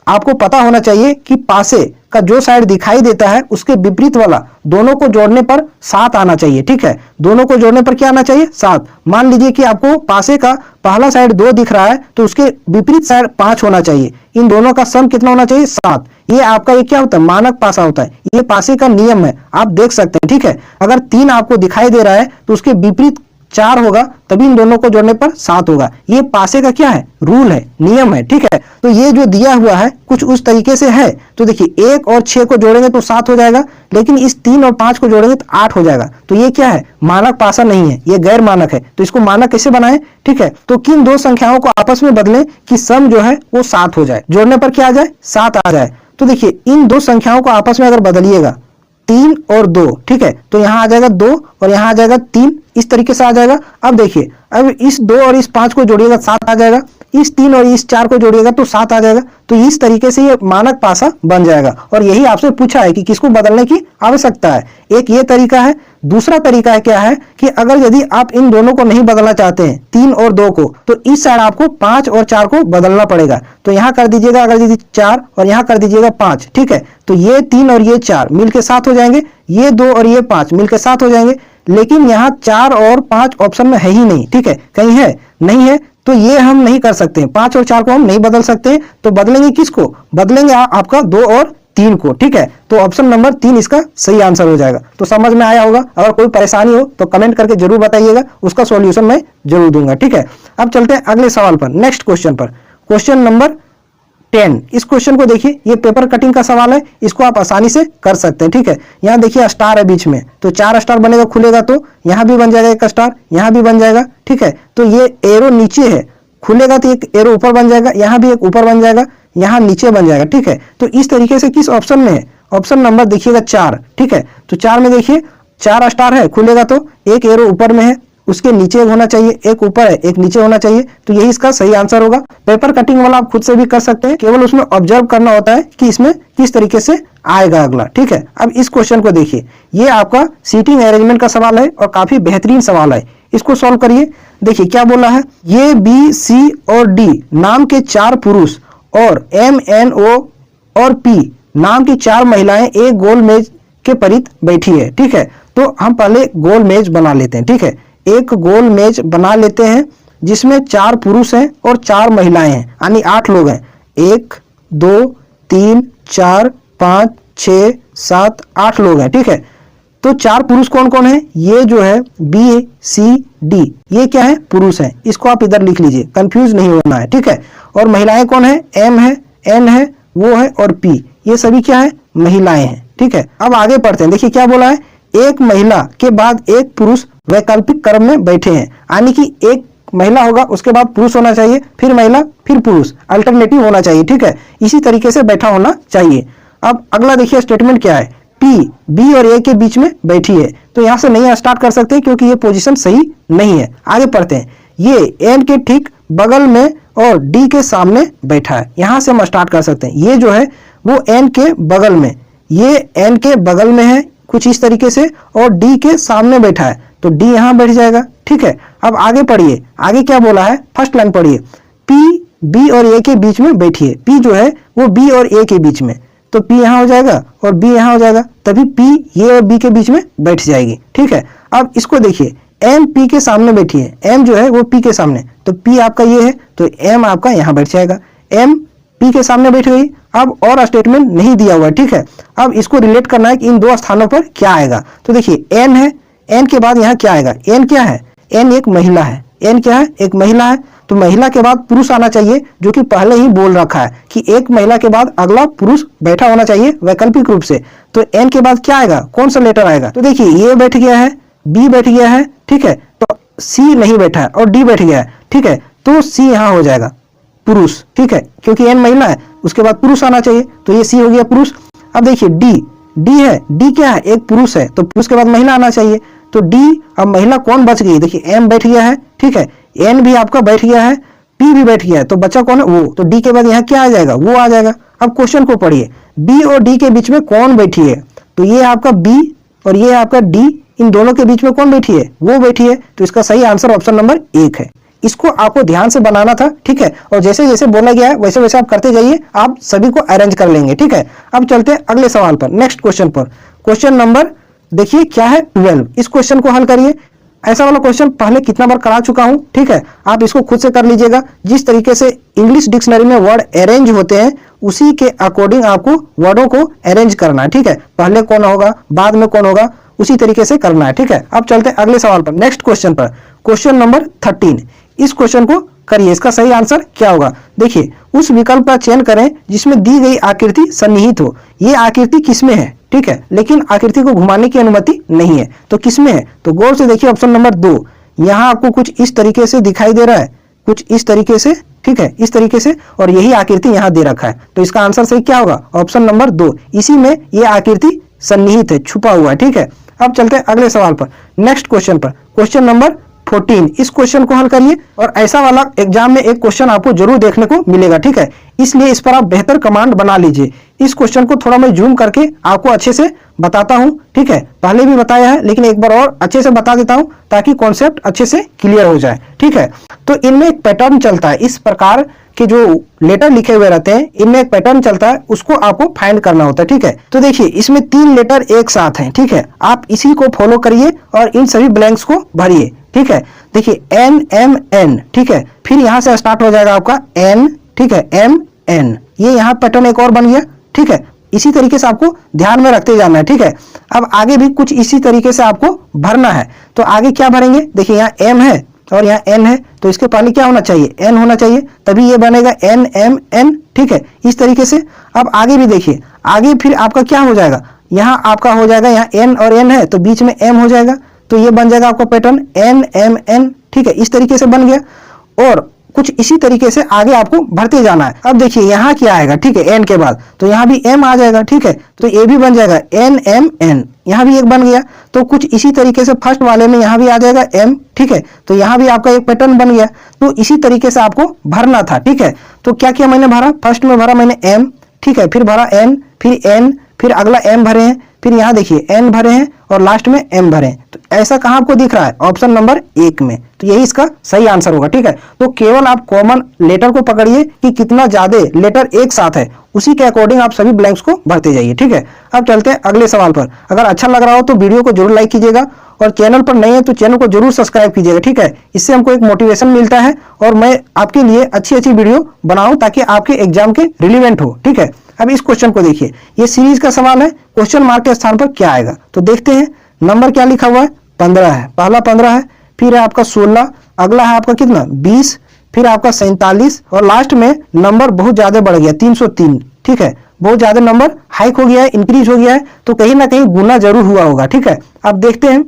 आपको पता होना चाहिए कि पासे का जो साइड दिखाई देता है उसके विपरीत वाला दोनों को जोड़ने पर 7 आना चाहिए। ठीक है, दोनों को जोड़ने पर क्या आना चाहिए, 7। मान लीजिए कि आपको पासे का पहला साइड 2 दिख रहा है, तो उसके विपरीत साइड 5 होना चाहिए, इन दोनों का सम कितना होना चाहिए, 7। ये आपका ये क्या होता है, मानक पासा होता है, ये पासे का नियम है, आप देख सकते हैं। ठीक है, अगर 3 आपको दिखाई दे रहा है तो उसके विपरीत 4 होगा, तभी इन दोनों को जोड़ने पर 7 होगा। ये पासे का क्या है, रूल है, नियम है। ठीक है, तो ये जो दिया हुआ है कुछ उस तरीके से है। तो देखिए 1 और 6 को जोड़ेंगे तो 7 हो जाएगा, लेकिन इस 3 और 5 को जोड़ेंगे तो 8 हो जाएगा। तो ये क्या है, मानक पासा नहीं है, ये गैर मानक है। तो इसको मानक कैसे बनाएं, ठीक है, तो किन 2 संख्याओं को आपस में बदलें कि सम जो है वो 7 हो जाए, जोड़ने पर क्या आ जाए, 7 आ जाए। तो देखिए इन 2 संख्याओं को आपस में अगर बदलिएगा 3 और 2, ठीक है, तो यहाँ आ जाएगा 2 और यहाँ आ जाएगा 3, इस तरीके से आ जाएगा। अब देखिए अब इस 2 और इस 5 को जोड़िएगा 7 आ जाएगा, इस 3 और इस 4 को जोड़िएगा तो 7 आ जाएगा। तो इस तरीके से ये मानक पासा बन जाएगा और यही आपसे पूछा है कि किसको बदलने की आवश्यकता है। एक ये तरीका है। दूसरा तरीका है क्या है कि अगर यदि आप इन दोनों को नहीं बदलना चाहते हैं 3 और 2 को, तो इस साइड आपको 5 और 4 को बदलना पड़ेगा। तो यहां कर दीजिएगा अगर यदि 4 और यहां कर दीजिएगा 5, ठीक है। तो ये 3 और ये 4 मिलकर 7 हो जाएंगे, ये 2 और ये 5 मिलकर 7 हो जाएंगे। लेकिन यहाँ 4 और 5 ऑप्शन में है ही नहीं, ठीक है। कहीं है? नहीं है। तो ये हम नहीं कर सकते, 5 और 4 को हम नहीं बदल सकते। तो बदलेंगे किसको? बदलेंगे आपका 2 और 3 को, ठीक है। तो ऑप्शन नंबर 3 इसका सही आंसर हो जाएगा। तो समझ में आया होगा। अगर कोई परेशानी हो तो कमेंट करके जरूर बताइएगा, उसका सॉल्यूशन मैं जरूर दूंगा, ठीक है। अब चलते हैं अगले सवाल पर, नेक्स्ट क्वेश्चन पर। Question number 10। इस क्वेश्चन को देखिए, ये पेपर कटिंग का सवाल है, इसको आप आसानी से कर सकते हैं, ठीक है। यहाँ देखिए स्टार है बीच में, तो 4 स्टार बनेगा, खुलेगा तो यहाँ भी बन जाएगा एक स्टार, यहाँ भी बन जाएगा, ठीक है। तो ये एरो नीचे है, खुलेगा तो एक एरो ऊपर बन जाएगा, यहाँ भी एक ऊपर बन जाएगा, यहाँ नीचे बन जाएगा, ठीक है। तो इस तरीके से किस ऑप्शन में है? ऑप्शन नंबर देखिएगा 4, ठीक है। तो 4 में देखिए 4 स्टार है, खुलेगा तो एक एरो ऊपर में है, उसके नीचे होना चाहिए, एक ऊपर है एक नीचे होना चाहिए। तो यही इसका सही आंसर होगा। पेपर कटिंग वाला आप खुद से भी कर सकते हैं, केवल उसमें ऑब्जर्व करना होता है कि इसमें किस तरीके से आएगा अगला, ठीक है। अब इस क्वेश्चन को देखिए, ये आपका सीटिंग अरेंजमेंट का सवाल है और काफी बेहतरीन सवाल है। इसको सॉल्व करिए। देखिए क्या बोला है, ये बी सी और डी नाम के 4 पुरुष और एम एन ओ और पी नाम की 4 महिलाएं एक गोल मेज के परित बैठी है, ठीक है। तो हम पहले गोल मेज बना लेते हैं, ठीक है। एक गोल मेज बना लेते हैं जिसमें 4 पुरुष हैं और 4 महिलाएं हैं, यानी 8 लोग हैं। 1 2 3 4 5 6 7 8 लोग हैं, ठीक है। तो 4 पुरुष कौन कौन है? ये जो है बी सी डी, ये क्या है? पुरुष है। इसको आप इधर लिख लीजिए, कंफ्यूज नहीं होना है, ठीक है। और महिलाएं कौन है? एम है, एन है, वो है और पी, ये सभी क्या है? महिलाएं हैं, ठीक है। अब आगे पढ़ते हैं। देखिए क्या बोला है, एक महिला के बाद एक पुरुष वैकल्पिक क्रम में बैठे हैं, यानी कि एक महिला होगा उसके बाद पुरुष होना चाहिए, फिर महिला फिर पुरुष, अल्टरनेटिव होना चाहिए, ठीक है। इसी तरीके से बैठा होना चाहिए। अब अगला देखिए स्टेटमेंट क्या है, पी बी और ए के बीच में बैठी है। तो यहां से नहीं स्टार्ट कर सकते क्योंकि ये पोजीशन सही नहीं है। आगे पढ़ते हैं। ये एन के ठीक बगल में और डी के सामने बैठा है, यहां से हम स्टार्ट कर सकते हैं। ये जो है वो एन के बगल में, ये एन के बगल में है कुछ इस तरीके से, और डी के सामने बैठा है, तो डी यहां बैठ जाएगा, ठीक है। अब आगे पढ़िए, आगे क्या बोला है, फर्स्ट लाइन पढ़िए, पी बी और ए के बीच में बैठी है। पी जो है वो बी और ए के बीच में, तो पी यहां हो जाएगा और बी यहां हो जाएगा, तभी पी ये और बी के बीच में बैठ जाएगी, ठीक है। अब इसको देखिए, एम पी के सामने बैठी है, एम जो है वो पी के सामने, तो पी आपका ये है तो एम आपका यहां बैठ जाएगा, एम पी के सामने बैठ गई। अब और स्टेटमेंट नहीं दिया हुआ है, ठीक है। अब इसको रिलेट करना है कि इन 2 स्थानों पर क्या आएगा। तो देखिए एन है, एन के बाद यहाँ क्या आएगा, एन क्या है, एन एक महिला है, एन क्या है, एक महिला है। तो महिला के बाद पुरुष आना चाहिए, जो कि पहले ही बोल रखा है कि एक महिला के बाद अगला पुरुष बैठा होना चाहिए वैकल्पिक रूप से। तो एन के बाद क्या आएगा, कौन सा लेटर आएगा? तो देखिए ये बैठ गया है, बी बैठ गया है, ठीक है। तो सी नहीं बैठा है और डी बैठ गया है, ठीक है। तो सी यहाँ हो जाएगा पुरुष, ठीक है, क्योंकि एन महिला है, उसके बाद पुरुष आना चाहिए, तो ये सी हो गया पुरुष। अब देखिए डी, डी है, डी क्या है, एक पुरुष है, तो पुरुष के बाद महिला आना चाहिए, तो डी। अब महिला कौन बच गई, देखिए एम बैठ गया है, ठीक है, एन भी आपका बैठ गया है, पी भी बैठ गया है, तो बच्चा कौन है, वो। तो डी के बाद यहाँ क्या आ जाएगा, वो आ जाएगा। अब क्वेश्चन को पढ़िए, बी और डी के बीच में कौन बैठी है? तो ये आपका बी और ये आपका डी, इन दोनों के बीच में कौन बैठी है, वो बैठी है। तो इसका सही आंसर ऑप्शन नंबर 1 है। इसको आपको ध्यान से बनाना था, ठीक है। और जैसे जैसे बोला गया है वैसे वैसे आप करते जाइए, आप सभी को अरेंज कर लेंगे, ठीक है। अब चलते हैं अगले सवाल पर, नेक्स्ट क्वेश्चन पर। क्वेश्चन नंबर देखिए क्या है, 12। इस क्वेश्चन को हल करिए। ऐसा वाला क्वेश्चन पहले कितना बार करा चुका हूं, ठीक है। आप इसको खुद से कर लीजिएगा। जिस तरीके से इंग्लिश डिक्शनरी में वर्ड अरेंज होते हैं, उसी के अकॉर्डिंग आपको वर्डों को अरेंज करना है, ठीक है। पहले कौन होगा, बाद में कौन होगा, उसी तरीके से करना है, ठीक है। अब चलते हैं अगले सवाल पर, नेक्स्ट क्वेश्चन पर। Question number 13। इस क्वेश्चन को करिए, इसका सही आंसर क्या होगा। देखिए उस विकल्प का चयन करें जिसमें दी गई आकृति सन्निहित हो। ये आकृति किसमें है, ठीक है, लेकिन आकृति को घुमाने की अनुमति नहीं है, तो किसमें है? तो गौर से देखिए ऑप्शन नंबर 2। यहाँ आपको कुछ इस तरीके से दिखाई दे रहा है, कुछ इस तरीके से, ठीक है, इस तरीके से, और यही आकृति यहाँ दे रखा है। तो इसका आंसर सही क्या होगा, ऑप्शन नंबर 2। इसी में ये आकृति सन्निहित है, छुपा हुआ है, ठीक है। अब चलते हैं अगले सवाल पर, नेक्स्ट क्वेश्चन पर। क्वेश्चन नंबर 14 इस क्वेश्चन को हल करिए और ऐसा वाला एग्जाम में एक क्वेश्चन आपको जरूर देखने को मिलेगा, ठीक है। इसलिए इस पर आप बेहतर कमांड बना लीजिए। इस क्वेश्चन को थोड़ा मैं जूम करके आपको अच्छे से बताता हूं, ठीक है। पहले भी बताया है लेकिन एक बार और अच्छे से बता देता हूं ताकि कॉन्सेप्ट अच्छे से क्लियर हो जाए, ठीक है। तो इनमें एक पैटर्न चलता है, इस प्रकार के जो लेटर लिखे हुए रहते हैं इनमें एक पैटर्न चलता है, उसको आपको फाइंड करना होता है, ठीक है। तो देखिए इसमें 3 लेटर एक साथ हैं, ठीक है। आप इसी को फॉलो करिए और इन सभी ब्लैंक्स को भरिए, ठीक है। देखिए NMN, ठीक है। फिर यहां से स्टार्ट हो जाएगा आपका N, ठीक है, MN। ये यहाँ पैटर्न एक और बन गया, ठीक है। इसी तरीके से आपको ध्यान में रखते जाना है, ठीक है। अब आगे भी कुछ इसी तरीके से आपको भरना है। तो आगे क्या भरेंगे, देखिए यहाँ M है और यहाँ N है, तो इसके पहले क्या होना चाहिए, N होना चाहिए, तभी ये बनेगा NMN, ठीक है। इस तरीके से अब आगे भी देखिए, आगे फिर आपका क्या हो जाएगा, यहाँ आपका हो जाएगा, यहाँ N और N है तो बीच में M हो जाएगा, तो ये बन जाएगा आपका पैटर्न NMN, ठीक है। इस तरीके से बन गया और कुछ इसी तरीके से आगे आपको भरते जाना है। अब देखिए यहाँ क्या आएगा, ठीक है, N के बाद तो यहाँ भी M आ जाएगा, ठीक है। तो ये भी बन जाएगा NMN, यहाँ भी एक बन गया। तो कुछ इसी तरीके से फर्स्ट वाले में यहाँ भी आ जाएगा M, ठीक है। तो यहाँ भी आपका एक पैटर्न बन गया। तो इसी तरीके से आपको भरना था, ठीक है। तो क्या किया मैंने भरा, फर्स्ट में भरा मैंने M, ठीक है, फिर भरा N, फिर N, फिर अगला M भरे हैं, फिर यहाँ देखिए N भरे हैं और लास्ट में M भरे हैं। तो ऐसा कहाँ आपको दिख रहा है, ऑप्शन नंबर 1 में। तो यही इसका सही आंसर होगा, ठीक है। तो केवल आप कॉमन लेटर को पकड़िए कि कितना ज्यादा लेटर एक साथ है, उसी के अकॉर्डिंग आप सभी ब्लैंक्स को भरते जाइए, ठीक है। अब चलते हैं अगले सवाल पर। अगर अच्छा लग रहा हो तो वीडियो को जरूर लाइक कीजिएगा और चैनल पर नए हैं तो चैनल को जरूर सब्सक्राइब कीजिएगा, ठीक है। इससे हमको एक मोटिवेशन मिलता है और मैं आपके लिए अच्छी अच्छी वीडियो बनाऊं ताकि आपके एग्जाम के रिलेवेंट हो, ठीक है। अब इस क्वेश्चन को देखिए, ये सीरीज का सवाल है, क्वेश्चन मार्क के स्थान पर क्या आएगा तो देखते हैं। नंबर क्या लिखा हुआ है, 15 है, पहला 15 है, फिर है आपका 16, अगला है आपका कितना 20, फिर आपका 47 और लास्ट में नंबर बहुत ज्यादा बढ़ गया 303, ठीक है। बहुत ज्यादा नंबर हाइक हो गया है, इंक्रीज हो गया है, तो कहीं ना कहीं गुना जरूर हुआ होगा, ठीक है। अब देखते हैं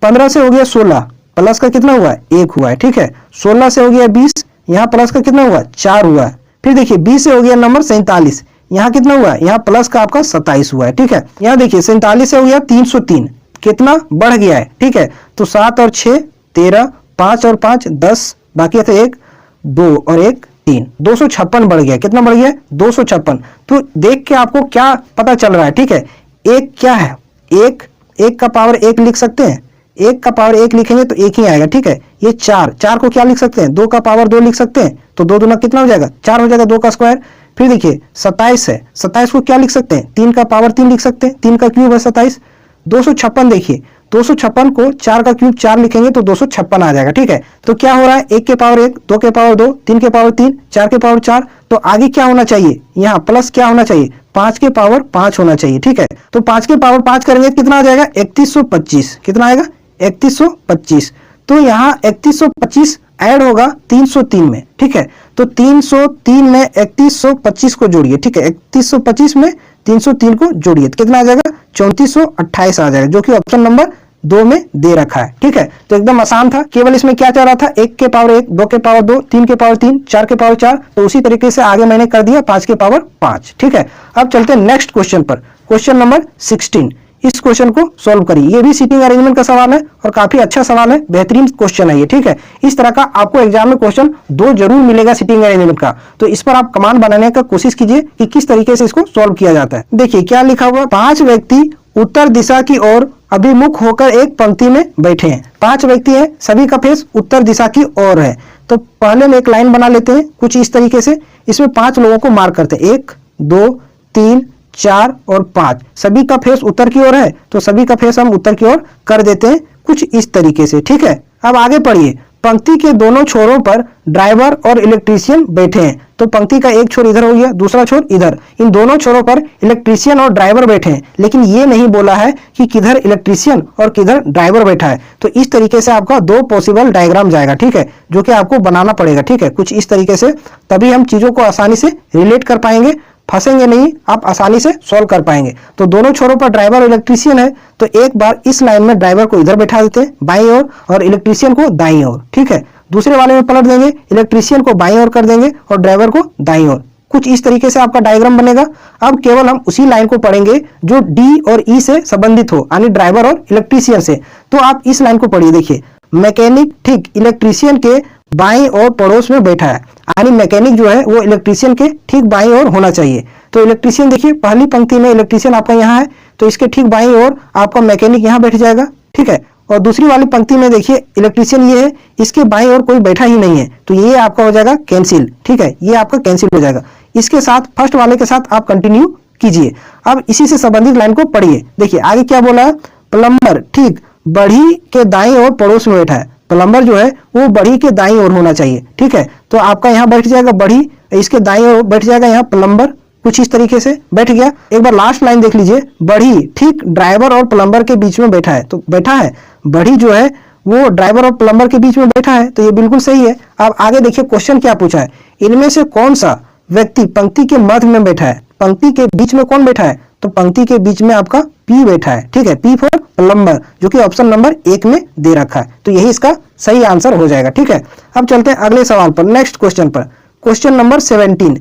15 से हो गया 16, प्लस का कितना हुआ है 1 हुआ है, ठीक है। 16 से हो गया 20, यहाँ प्लस का कितना हुआ 4 हुआ है। फिर देखिए 20 से हो गया नंबर 47, यहाँ कितना हुआ है, यहाँ प्लस का आपका 27 हुआ है, ठीक है। यहाँ देखिए 47 से हो गया 303, कितना बढ़ गया है, ठीक है। तो 7 और 6 13, 5 और 5 10, बाकी थे 1 2 और 1 3, 256 बढ़ गया। कितना बढ़ गया 256। तो देख के आपको क्या पता चल रहा है, ठीक है। एक क्या है, एक का पावर 1 लिख सकते हैं, 1 का पावर 1 लिखेंगे तो 1 ही आएगा, ठीक है। ये 4 को क्या लिख सकते हैं, 2 का पावर 2 लिख सकते हैं, तो 2 दूना कितना हो जाएगा 4 हो जाएगा, 2 का स्क्वायर। फिर देखिए 27 है, 27 को क्या लिख सकते हैं, 3 का पावर 3 लिख सकते हैं, 3 का क्यूब है 27। 256 देखिए, 256 को 4 का क्यूब 4 लिखेंगे तो 256 आ जाएगा, ठीक है। तो क्या हो रहा है, 1 के पावर 1, 2 के पावर 2, 3 के पावर 3, 4 के पावर 4। तो आगे क्या होना चाहिए, यहाँ प्लस क्या होना चाहिए, 5 के पावर 5 होना चाहिए, ठीक है। तो 5 के पावर 5 करेंगे कितना आ जाएगा 3125, कितना आएगा 3125। तो यहाँ 3125 ऐड होगा 303 में, ठीक है। तो 303 में 3125 को जोड़िए, ठीक है। 3125 में 303 को जोड़िए तो कितना आ जाएगा 3428 आ जाएगा, जो कि ऑप्शन नंबर 2 में दे रखा है, ठीक है। तो एकदम आसान था, केवल इसमें क्या चाह रहा था, 1 के पावर 1, 2 के पावर 2, 3 के पावर 3, 4 के पावर 4। तो उसी तरीके से आगे मैंने कर दिया 5 के पावर 5, ठीक है। अब चलते हैं नेक्स्ट क्वेश्चन पर, क्वेश्चन नंबर 16। इस क्वेश्चन को सॉल्व करिए। ये भी सीटिंग अरेंजमेंट का सवाल है और काफी अच्छा सवाल है, बेहतरीन क्वेश्चन है ये, ठीक है। इस तरह का आपको एग्जाम में क्वेश्चन 2 जरूर मिलेगा सीटिंग अरेंजमेंट का। तो इस पर आप कमांड बनाने का कोशिश कीजिए कि किस तरीके से इसको सॉल्व किया जाता है। देखिए क्या लिखा हुआ, 5 व्यक्ति उत्तर दिशा की ओर अभिमुख होकर एक पंक्ति में बैठे हैं। 5 व्यक्ति हैं, सभी का फेस उत्तर दिशा की ओर है। तो पहले में एक लाइन बना लेते हैं कुछ इस तरीके से, इसमें 5 लोगों को मार्क करते हैं, 1 2 3 4 और 5। सभी का फेस उत्तर की ओर है तो सभी का फेस हम उत्तर की ओर कर देते हैं कुछ इस तरीके से, ठीक है। अब आगे पढ़िए, पंक्ति के दोनों छोरों पर ड्राइवर और इलेक्ट्रीशियन बैठे हैं। तो पंक्ति का एक छोर इधर हो गया, दूसरा छोर इधर, इन दोनों छोरों पर इलेक्ट्रीशियन और ड्राइवर बैठे हैं, लेकिन ये नहीं बोला है कि किधर इलेक्ट्रीशियन और किधर ड्राइवर बैठा है। तो इस तरीके से आपका 2 पॉसिबल डायग्राम जाएगा, ठीक है, जो कि आपको बनाना पड़ेगा, ठीक है, कुछ इस तरीके से। तभी हम चीजों को आसानी से रिलेट कर पाएंगे, फंसेंगे नहीं, आप आसानी से सॉल्व कर पाएंगे। तो दोनों छोरों पर ड्राइवर और इलेक्ट्रीशियन है, तो एक बार इस लाइन में ड्राइवर को इधर बैठा देते हैं बाईं ओर और इलेक्ट्रीशियन को दाईं ओर, ठीक है। दूसरे वाले में पलट देंगे, इलेक्ट्रीशियन को बाईं ओर कर देंगे और ड्राइवर को दाईं ओर। कुछ इस तरीके से आपका डायग्राम बनेगा। अब केवल हम उसी लाइन को पढ़ेंगे जो डी और ई से संबंधित हो, यानी ड्राइवर और इलेक्ट्रीशियन से। तो आप इस लाइन को पढ़िए, देखिए मैकेनिक ठीक इलेक्ट्रीशियन के बाईं और पड़ोस में बैठा है, यानी मैकेनिक जो है वो इलेक्ट्रीशियन के ठीक बाईं ओर होना चाहिए। तो इलेक्ट्रीशियन देखिए पहली पंक्ति में इलेक्ट्रीशियन आपका यहाँ है, तो इसके ठीक बाईं ओर आपका मैकेनिक यहाँ बैठ जाएगा, ठीक है। और दूसरी वाली पंक्ति में देखिए इलेक्ट्रीशियन ये है, इसके बाईं ओर कोई बैठा ही नहीं है, तो ये आपका हो जाएगा कैंसिल, ठीक है, ये आपका कैंसिल हो जाएगा। इसके साथ फर्स्ट वाले के साथ आप कंटिन्यू कीजिए। अब इसी से संबंधित लाइन को पढ़िए। देखिए आगे क्या बोला है, प्लम्बर ठीक बढ़ी के दाईं ओर पड़ोस में बैठा है। प्लम्बर जो है वो बढ़ी के दाईं ओर होना चाहिए, ठीक है। तो आपका यहाँ बैठ जाएगा बढ़ी, इसके दाईं ओर बैठ जाएगा यहाँ प्लम्बर, कुछ इस तरीके से बैठ गया। एक बार लास्ट लाइन देख लीजिए, बढ़ी ठीक ड्राइवर और प्लम्बर के बीच में बैठा है, तो बैठा है बढ़ी जो है वो ड्राइवर और प्लम्बर के बीच में बैठा है, तो ये बिल्कुल सही है। अब आगे देखिए क्वेश्चन क्या पूछा है, इनमें से कौन सा व्यक्ति पंक्ति के मध्य में बैठा है। पंक्ति के बीच में कौन बैठा है, तो पंक्ति के बीच में आपका पी बैठा है, ठीक है, पी फॉर प्लम्बर, जो कि ऑप्शन नंबर 1 में दे रखा है, तो यही इसका सही आंसर हो जाएगा, ठीक है। अब चलते हैं अगले सवाल पर, नेक्स्ट क्वेश्चन पर, क्वेश्चन नंबर 17।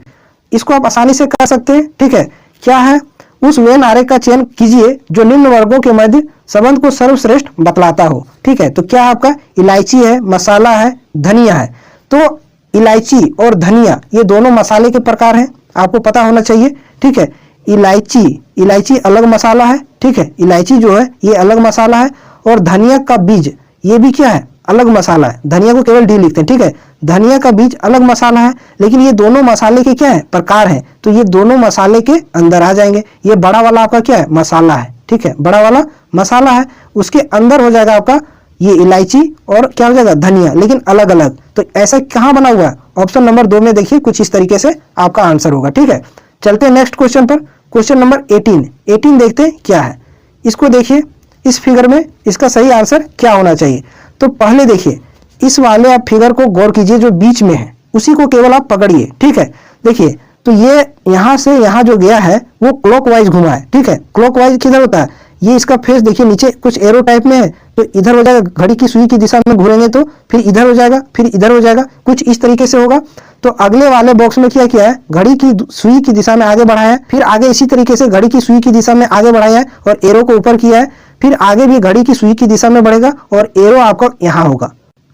इसको आप आसानी से कर सकते हैं, ठीक है। क्या है, उस वेन आरेख का चयन कीजिए जो निम्न वर्गों के मध्य संबंध को सर्वश्रेष्ठ बतलाता हो, ठीक है। तो क्या आपका इलायची है, मसाला है, धनिया है। तो इलायची और धनिया ये दोनों मसाले के प्रकार हैं, आपको पता होना चाहिए, ठीक है। इलायची अलग मसाला है, ठीक है, इलायची जो है ये अलग मसाला है, और धनिया का बीज ये भी क्या है, अलग मसाला है। धनिया को केवल डी लिखते हैं, ठीक है, धनिया का बीज अलग मसाला है, लेकिन ये दोनों मसाले के क्या है, प्रकार हैं, तो ये दोनों मसाले के अंदर आ जाएंगे। ये बड़ा वाला आपका क्या है, मसाला है, ठीक है, बड़ा वाला मसाला है, उसके अंदर हो जाएगा आपका ये इलायची और क्या हो जाएगा, धनिया, लेकिन अलग अलग। तो ऐसा कहाँ बना हुआ है, ऑप्शन नंबर 2 में देखिए, कुछ इस तरीके से आपका आंसर होगा, ठीक है। चलते हैं नेक्स्ट क्वेश्चन पर, क्वेश्चन नंबर 18 देखते हैं क्या है। इसको देखिए, इस फिगर में इसका सही आंसर क्या होना चाहिए। तो पहले देखिए इस वाले आप फिगर को गौर कीजिए, जो बीच में है उसी को केवल आप पकड़िए, ठीक है। देखिए तो ये यहाँ से यहाँ जो गया है वो क्लॉकवाइज घुमा है, ठीक है। क्लॉकवाइज किधर होता है, ये इसका फेस देखिए नीचे कुछ एरो टाइप में है, तो इधर हो जाएगा, घड़ी की सुई की दिशा में घूरेंगे तो फिर इधर हो जाएगा, फिर इधर हो जाएगा, कुछ इस तरीके से होगा। तो अगले वाले बॉक्स में क्या किया है, घड़ी की सुई की दिशा में आगे बढ़ाया है, फिर आगे इसी तरीके से घड़ी की सुई की दिशा में आगे बढ़ाया है और एरो को ऊपर किया है, फिर आगे भी घड़ी की सुई की दिशा में बढ़ेगा और एरो आपका यहाँ होगा,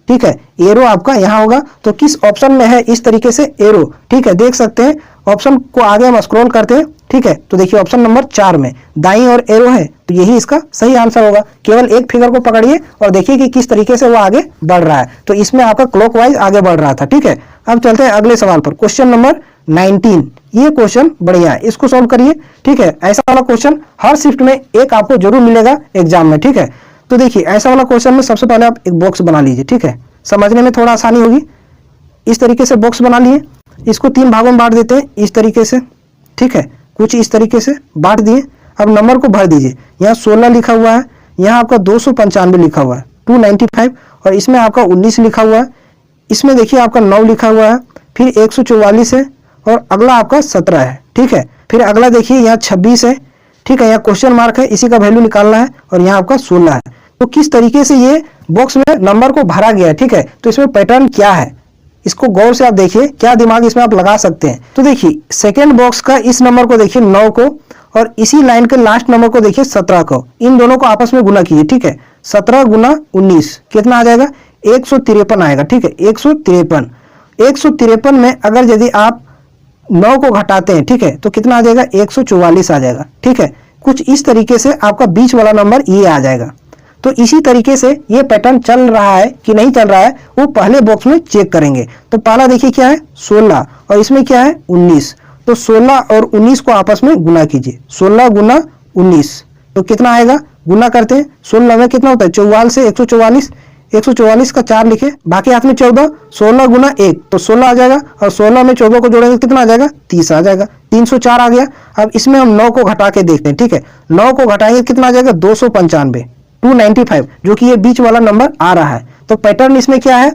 ठीक है, एरो आपका यहाँ होगा। तो किस ऑप्शन में है इस तरीके से एरो, ठीक है, देख सकते हैं। ऑप्शन को आगे हम स्क्रॉल करते हैं, ठीक है, तो देखिए ऑप्शन नंबर 4 में दाईं और एरो है, तो यही इसका सही आंसर होगा। केवल एक फिगर को पकड़िए और देखिए कि किस तरीके से वो आगे बढ़ रहा है, तो इसमें आपका क्लॉकवाइज आगे बढ़ रहा था, ठीक है। अब चलते हैं अगले सवाल पर, क्वेश्चन नंबर 19। ये क्वेश्चन बढ़िया है, इसको सॉल्व करिए, ठीक है। ऐसा वाला क्वेश्चन हर शिफ्ट में एक आपको जरूर मिलेगा एग्जाम में, ठीक है। तो देखिए ऐसा वाला क्वेश्चन में सबसे पहले आप एक बॉक्स बना लीजिए, ठीक है, समझने में थोड़ा आसानी होगी। इस तरीके से बॉक्स बना लिए, इसको 3 भागों में बांट देते हैं इस तरीके से, ठीक है, कुछ इस तरीके से बांट दिए। अब नंबर को भर दीजिए, यहाँ 16 लिखा हुआ है, यहाँ आपका 295 लिखा हुआ है, 295, और इसमें आपका 19 लिखा हुआ है, इसमें देखिए आपका 9 लिखा हुआ है, फिर 144 है और अगला आपका 17 है, ठीक है। फिर अगला देखिए यहाँ 26 है, ठीक है, यहाँ क्वेश्चन मार्क है, इसी का वैल्यू निकालना है, और यहाँ आपका 16 है। तो किस तरीके से ये बॉक्स में नंबर को भरा गया है, ठीक है, तो इसमें पैटर्न क्या है, इसको गौर से आप देखिए, क्या दिमाग इसमें आप लगा सकते हैं। तो देखिए सेकेंड बॉक्स का इस नंबर को देखिए 9 को, और इसी लाइन के लास्ट नंबर को देखिए 17 को, इन दोनों को आपस में गुना कीजिए, ठीक है। 17 गुना 19 कितना आ जाएगा, 153 आएगा, ठीक है, 153। 153 में अगर यदि आप 9 को घटाते हैं, ठीक है, तो कितना आ जाएगा, 144 आ जाएगा, ठीक है। कुछ इस तरीके से आपका बीच वाला नंबर ये आ जाएगा। तो इसी तरीके से ये पैटर्न चल रहा है कि नहीं चल रहा है, वो पहले बॉक्स में चेक करेंगे। तो पहला देखिए क्या है, 16, और इसमें क्या है, 19। तो 16 और 19 को आपस में गुना कीजिए, 16 गुना 19, तो कितना आएगा, गुना करते हैं, 16 में कितना होता है, 44 से 144, 144 का 4 लिखे, बाकी हाथ में 14, 16 गुना 1 तो 16 आ जाएगा, और 16 में 14 को जोड़ेंगे कितना आ जाएगा, 30 आ जाएगा, 304 आ गया। अब इसमें हम 9 को घटा के देखते हैं, ठीक है, 9 को घटाएंगे कितना आ जाएगा, 295, 295, जो कि ये बीच वाला नंबर आ रहा है। तो पैटर्न इसमें क्या है,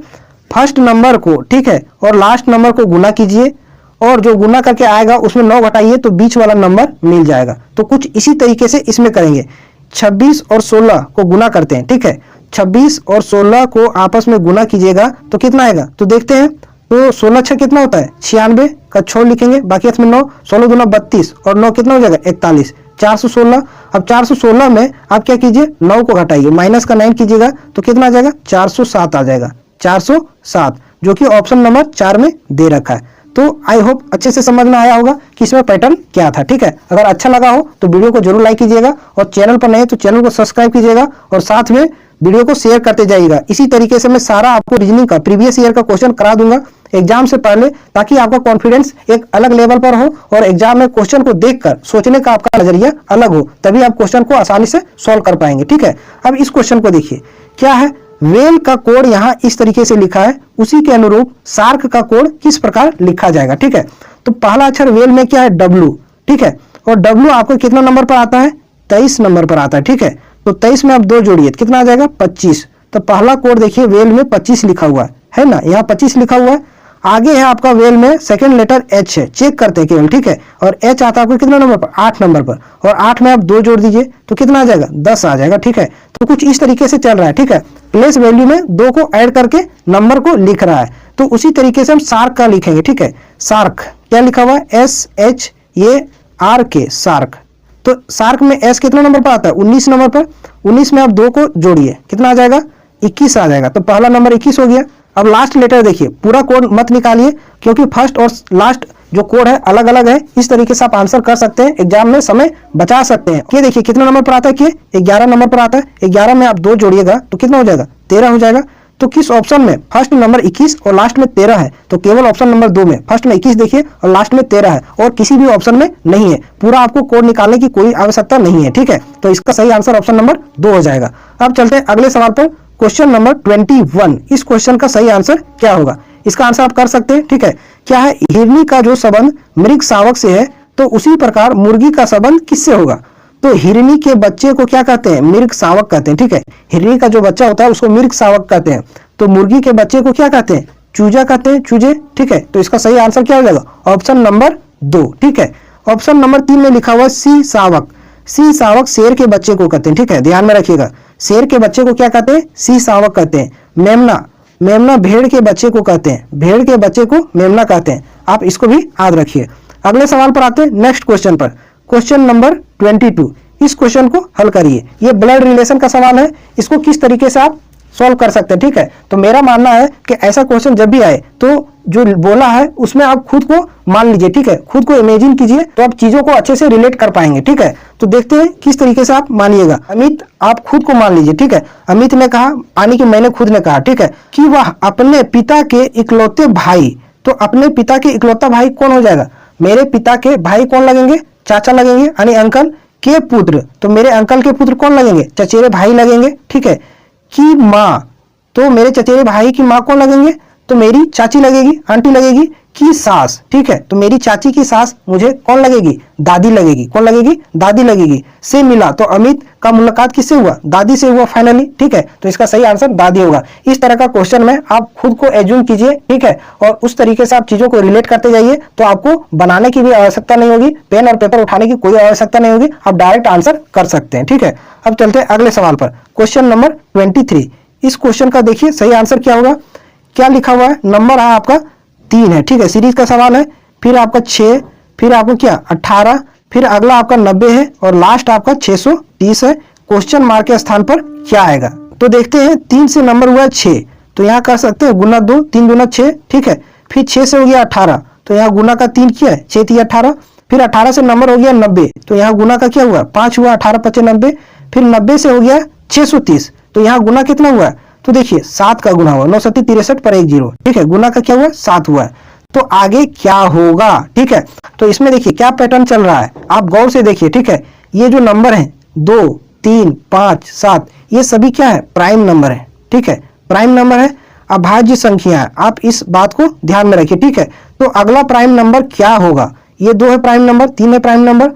फर्स्ट नंबर को, ठीक है, और लास्ट नंबर को गुना कीजिए, और जो गुना करके आएगा उसमें 9 घटाइए तो बीच वाला नंबर मिल जाएगा। तो कुछ इसी तरीके से इसमें करेंगे। 26 और 16 को गुना करते हैं, ठीक है, 26 और 16 को आपस में गुना कीजिएगा तो कितना आएगा, तो देखते हैं। तो 16 6 कितना होता है, 96 का 6 लिखेंगे, बाकी हाथ में 9, 16 गुना 32 और 9 कितना हो जाएगा, 41, 416। अब 416 में आप क्या कीजिए, 9 को घटाइए, माइनस का 9 कीजिएगा तो कितना आ जाएगा, 407 आ जाएगा, 407, जो कि ऑप्शन नंबर 4 में दे रखा है। तो आई होप अच्छे से समझ में आया होगा कि इसमें पैटर्न क्या था। ठीक है, अगर अच्छा लगा हो तो वीडियो को जरूर लाइक कीजिएगा, और चैनल पर नए तो चैनल को सब्सक्राइब कीजिएगा, और साथ में वीडियो को शेयर करते जाइएगा। इसी तरीके से मैं सारा आपको रीजनिंग का प्रीवियस ईयर का क्वेश्चन करा दूंगा एग्जाम से पहले, ताकि आपका कॉन्फिडेंस एक अलग लेवल पर हो और एग्जाम में क्वेश्चन को देखकर सोचने का आपका नजरिया अलग हो, तभी आप क्वेश्चन को आसानी से सॉल्व कर पाएंगे। ठीक है, अब इस क्वेश्चन को देखिए, क्या है, वेल का कोड यहाँ इस तरीके से लिखा है, उसी के अनुरूप शार्क का कोड किस प्रकार लिखा जाएगा। ठीक है, तो पहला अक्षर वेल में क्या है, डब्ल्यू। ठीक है, और डब्ल्यू आपको कितना नंबर पर आता है, 23 नंबर पर आता है। ठीक है, तो 23 में आप 2 जोड़िए, कितना आ जाएगा, 25। तो पहला कोड देखिए, वेल में 25 लिखा हुआ है ना, यहाँ 25 लिखा हुआ है। आगे है आपका वेल में सेकंड लेटर एच है, चेक करते हैं केवल। ठीक है, और एच आता है आपको कितना नंबर पर, 8 नंबर पर, और 8 में आप 2 जोड़ दीजिए तो कितना आ जाएगा, 10 आ जाएगा। ठीक है, तो कुछ इस तरीके से चल रहा है। ठीक है, प्लेस वैल्यू में 2 को ऐड करके नंबर को लिख रहा है, तो उसी तरीके से हम शार्क का लिखेंगे। ठीक है, शार्क क्या लिखा हुआ है, SHARK, शार्क। तो शार्क में एस कितना नंबर पर आता है, 19 नंबर पर, 19 में आप 2 को जोड़िए, कितना आ जाएगा, 21 आ जाएगा। तो पहला नंबर 21 हो गया। अब लास्ट लेटर देखिए, पूरा कोड मत निकालिए, क्योंकि फर्स्ट और लास्ट जो कोड है अलग अलग है। इस तरीके से आप आंसर कर सकते हैं, एग्जाम में समय बचा सकते हैं। ये देखिए कितना नंबर पर आता है, कि 11 नंबर पर आता है। 11 में आप 2 जोड़िएगा तो कितना हो जाएगा, 13 हो जाएगा। तो किस ऑप्शन में फर्स्ट नंबर 21 और लास्ट में 13 है, तो केवल ऑप्शन नंबर 2 में फर्स्ट में 21 देखिए और लास्ट में 13 है, और किसी भी ऑप्शन में नहीं है। पूरा आपको कोड निकालने की कोई आवश्यकता नहीं है। ठीक है, तो इसका सही आंसर ऑप्शन नंबर 2 हो जाएगा। अब चलते हैं अगले सवाल पर, क्वेश्चन नंबर 21। इस क्वेश्चन का सही आंसर क्या होगा, इसका आंसर आप कर सकते हैं। ठीक है, क्या है, हिरनी का जो संबंध मृग शावक से है, तो उसी प्रकार मुर्गी का संबंध किससे होगा। तो हिरनी के बच्चे को क्या कहते हैं, मृग शावक कहते हैं। ठीक है, हिरनी का जो बच्चा होता है उसको मृग शावक कहते हैं। तो मुर्गी के बच्चे को क्या कहते हैं, चूजा कहते हैं, चूजे। ठीक है, तो इसका सही आंसर क्या हो जाएगा, ऑप्शन नंबर 2। ठीक है, ऑप्शन नंबर 3 में लिखा हुआ है सी शावक। सी शावक शेर के बच्चे को कहते हैं। ठीक है, ध्यान में रखिएगा, शेर के बच्चे को क्या कहते हैं, सी शावक कहते हैं। मेमना, मेमना भेड़ के बच्चे को कहते हैं, भेड़ के बच्चे को मेमना कहते हैं। आप इसको भी याद रखिए। अगले सवाल पर आते हैं, नेक्स्ट क्वेश्चन पर, क्वेश्चन नंबर 22। इस क्वेश्चन को हल करिए। ये ब्लड रिलेशन का सवाल है, इसको किस तरीके से आप सॉल्व कर सकते हैं। ठीक है, तो मेरा मानना है कि ऐसा क्वेश्चन जब भी आए तो जो बोला है उसमें आप खुद को मान लीजिए। ठीक है, खुद को इमेजिन कीजिए, तो आप चीजों को अच्छे से रिलेट कर पाएंगे। ठीक है, तो देखते हैं किस तरीके से आप मानिएगा। अमित, आप खुद को मान लीजिए। ठीक है, अमित ने कहा, यानी कि मैंने खुद ने कहा, ठीक है, कि वह अपने पिता के इकलौते भाई, तो अपने पिता के इकलौता भाई कौन हो जाएगा, मेरे पिता के भाई कौन लगेंगे, चाचा लगेंगे, यानी अंकल के पुत्र, तो मेरे अंकल के पुत्र कौन लगेंगे, चचेरे भाई लगेंगे। ठीक है, की माँ, तो मेरे चचेरे भाई की माँ कौन लगेंगे, तो मेरी चाची लगेगी, आंटी लगेगी। की सास, ठीक है, तो मेरी चाची की सास मुझे कौन लगेगी, दादी लगेगी। कौन लगेगी, दादी लगेगी। से मिला, तो अमित का मुलाकात किससे हुआ, दादी से हुआ फाइनली। ठीक है, तो इसका सही आंसर दादी होगा। इस तरह का क्वेश्चन में आप खुद को एज्यूम कीजिए। ठीक है, और उस तरीके से आप चीजों को रिलेट करते जाइए, तो आपको बनाने की भी आवश्यकता नहीं होगी, पेन और पेपर उठाने की कोई आवश्यकता नहीं होगी, आप डायरेक्ट आंसर कर सकते हैं। ठीक है, अब चलते हैं अगले सवाल पर, क्वेश्चन नंबर 23। इस क्वेश्चन का देखिए सही आंसर क्या होगा। क्या लिखा हुआ है, नंबर है आपका 3 है। ठीक है, सीरीज का सवाल है, फिर आपका 6, फिर आपको क्या 18, फिर अगला आपका 90 है, और लास्ट आपका 630 है। क्वेश्चन मार्क के स्थान पर क्या आएगा, तो देखते हैं। 3 से नंबर हुआ है 6, तो यहाँ कर सकते हैं गुना 2, 3 दूना 6। ठीक है, फिर 6 से हो गया 18, तो यहाँ गुना का 3 किया है, 6 3 18। फिर 18 से नंबर हो गया 90, तो यहाँ गुना का क्या हुआ, 5 हुआ, 18 5 90। फिर 90 से हो गया 630, तो यहाँ गुना कितना हुआ, तो देखिए 7 का गुना हुआ, 9 7 63 पर 1 0। ठीक है, गुना का क्या हुआ, 7 हुआ है। तो आगे क्या होगा, ठीक है, तो इसमें देखिए क्या पैटर्न चल रहा है, आप गौर से देखिए। ठीक है, ये जो नंबर है 2 3 5 7, ये सभी क्या है, प्राइम नंबर है। ठीक है, प्राइम नंबर है, अभाज्य संख्या है, आप इस बात को ध्यान में रखिए। ठीक है, तो अगला प्राइम नंबर क्या होगा, ये 2 है प्राइम नंबर, 3 है प्राइम नंबर,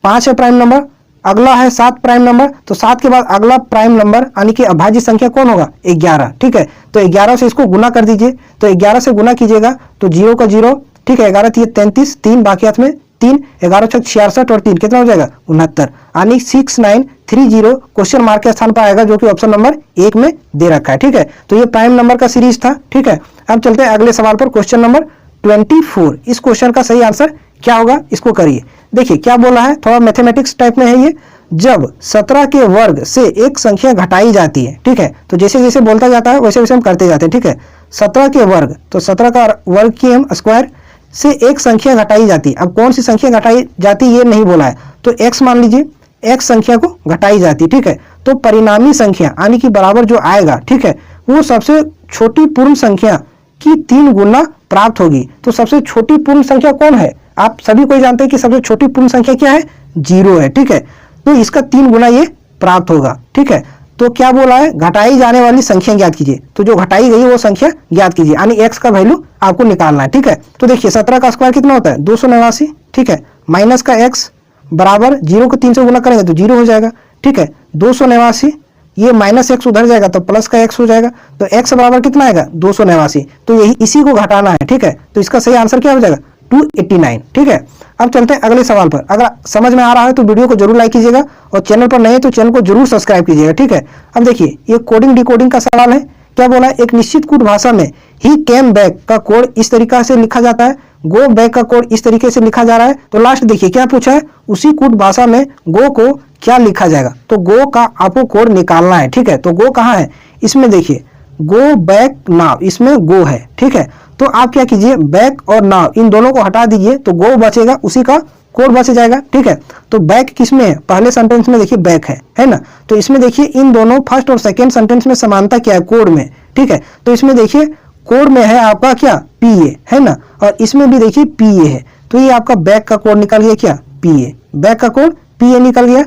5 है प्राइम नंबर, अगला है 7 प्राइम नंबर। तो 7 के बाद अगला प्राइम नंबर यानी कि अभाज्य संख्या कौन होगा, 11। ठीक है, तो 11 से इसको गुना कर दीजिए, तो 11 से गुना कीजिएगा तो 0 का 0। ठीक है, 11 3 33, 3 बाकी हाथ में 3, 11 6 66 और 3 कितना हो जाएगा 69, यानी 6930 क्वेश्चन मार्क के स्थान पर आएगा, जो कि ऑप्शन नंबर 1 में दे रखा है। ठीक है, तो ये प्राइम नंबर का सीरीज था। ठीक है, अब चलते हैं अगले सवाल पर, क्वेश्चन नंबर 24। इस क्वेश्चन का सही आंसर क्या होगा, इसको करिए। देखिए क्या बोला है, थोड़ा मैथमेटिक्स टाइप में है ये। जब 17 के वर्ग से एक संख्या घटाई जाती है, ठीक है, तो जैसे जैसे बोलता जाता है वैसे वैसे हम करते जाते हैं, ठीक है। 17 के वर्ग, तो 17 का वर्ग किए हम स्क्वायर से एक संख्या घटाई जाती है। अब कौन सी संख्या घटाई जाती है ये नहीं बोला है, तो x मान लीजिए, x संख्या को घटाई जाती है, ठीक है। तो परिणामी संख्या यानी कि बराबर जो आएगा, ठीक है, वो सबसे छोटी पूर्ण संख्या की 3 गुना प्राप्त होगी। तो सबसे छोटी पूर्ण संख्या कौन है, आप सभी कोई जानते हैं कि सबसे छोटी पूर्ण संख्या क्या है, 0 है, ठीक है। तो इसका 3 गुना ये प्राप्त होगा, ठीक है। तो क्या बोला है, घटाई जाने वाली संख्या ज्ञात कीजिए। तो जो घटाई गई है वो संख्या ज्ञात कीजिए, यानी x का वैल्यू आपको निकालना है, ठीक है। तो देखिए 17 का स्क्वायर कितना होता है, 289, ठीक है, माइनस का x बराबर 0 को 3 से गुना करेंगे तो 0 हो जाएगा, ठीक है। 289, ये माइनस x उधर जाएगा तो प्लस का x हो जाएगा, तो x बराबर कितना आएगा, 289। तो यही इसी को घटाना है, ठीक है। तो इसका सही आंसर क्या हो जाएगा, 289, ठीक है। अब चलते हैं अगले सवाल पर। अगर समझ में आ रहा है तो वीडियो को जरूर लाइक कीजिएगा और चैनल पर नए तो चैनल को जरूर सब्सक्राइब कीजिएगा, ठीक है। अब देखिए ये कोडिंग डिकोडिंग का सवाल है। क्या बोला है, एक निश्चित कूट भाषा में ही केम बैक का कोड इस तरीका से लिखा जाता है, गो बैक का कोड इस तरीके से लिखा जा रहा है। तो लास्ट देखिए क्या पूछा है, उसी कूट भाषा में गो को क्या लिखा जाएगा। तो गो का आपको कोड निकालना है, ठीक है। तो गो कहाँ है, इसमें देखिए गो बैक नाव, इसमें गो है, ठीक है। तो आप क्या कीजिए, बैक और नाव इन दोनों को हटा दीजिए तो गो बचेगा, उसी का कोड बच जाएगा, ठीक है। तो बैक किसमें है, पहले सेंटेंस में देखिए बैक है ना। तो इसमें देखिए इन दोनों फर्स्ट और सेकंड सेंटेंस में समानता क्या है, कोड में, ठीक है। तो इसमें देखिए कोड में है आपका क्या, पीए है ना, और इसमें भी देखिए पीए है। तो ये आपका बैक का कोड निकल गया क्या, पीए, बैक का कोड पीए निकल गया।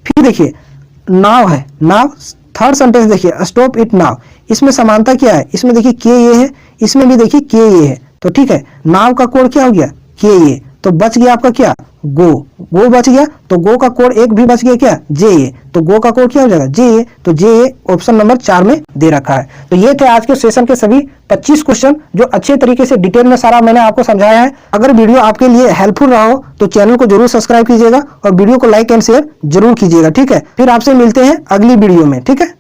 फिर देखिए नाव है, नाव थर्ड सेंटेंस देखिए स्टॉप इट नाव, इसमें समानता क्या है, इसमें देखिए के ये है, इसमें भी देखिए के ये है। तो ठीक है, नाव का कोड क्या हो गया, के ये। तो बच गया आपका क्या, गो, गो बच गया। तो गो का कोड एक भी बच गया क्या, जे ए। तो गो का कोड क्या हो जाएगा, जे ए। तो जे ए ऑप्शन नंबर 4 में दे रखा है। तो ये थे आज के सेशन के सभी 25 क्वेश्चन जो अच्छे तरीके से डिटेल में सारा मैंने आपको समझाया है। अगर वीडियो आपके लिए हेल्पफुल रहा हो तो चैनल को जरूर सब्सक्राइब कीजिएगा और वीडियो को लाइक एंड शेयर जरूर कीजिएगा, ठीक है। फिर आपसे मिलते हैं अगली वीडियो में, ठीक है।